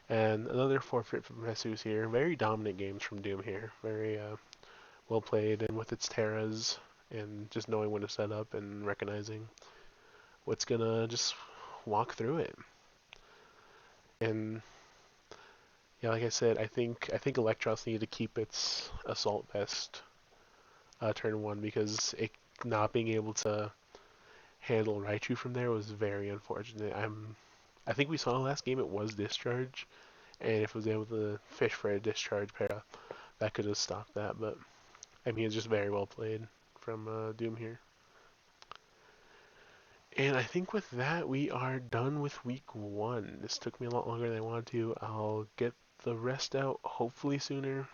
And another forfeit from Jesus here. Very dominant games from Doom here. Very well played, and with its Terras and just knowing when to set up and recognizing what's gonna just walk through it. And yeah, like I said, I think Electros needed to keep its Assault Vest turn 1, because it not being able to handle Raichu from there was very unfortunate. I think we saw last game it was Discharge, and if it was able to fish for a Discharge para, that could have stopped that. But I mean, it's just very well played from Doom here. And I think with that, we are done with week one. This took me a lot longer than I wanted to. I'll get the rest out hopefully sooner.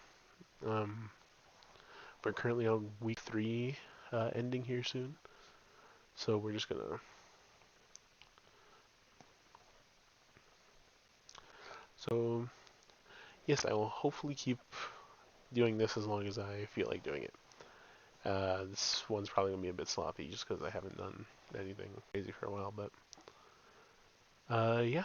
Um, we're currently on week three, ending here soon. So we're just gonna. So, yes, I will hopefully keep doing this as long as I feel like doing it. This one's probably gonna be a bit sloppy just because I haven't done anything crazy for a while, but yeah.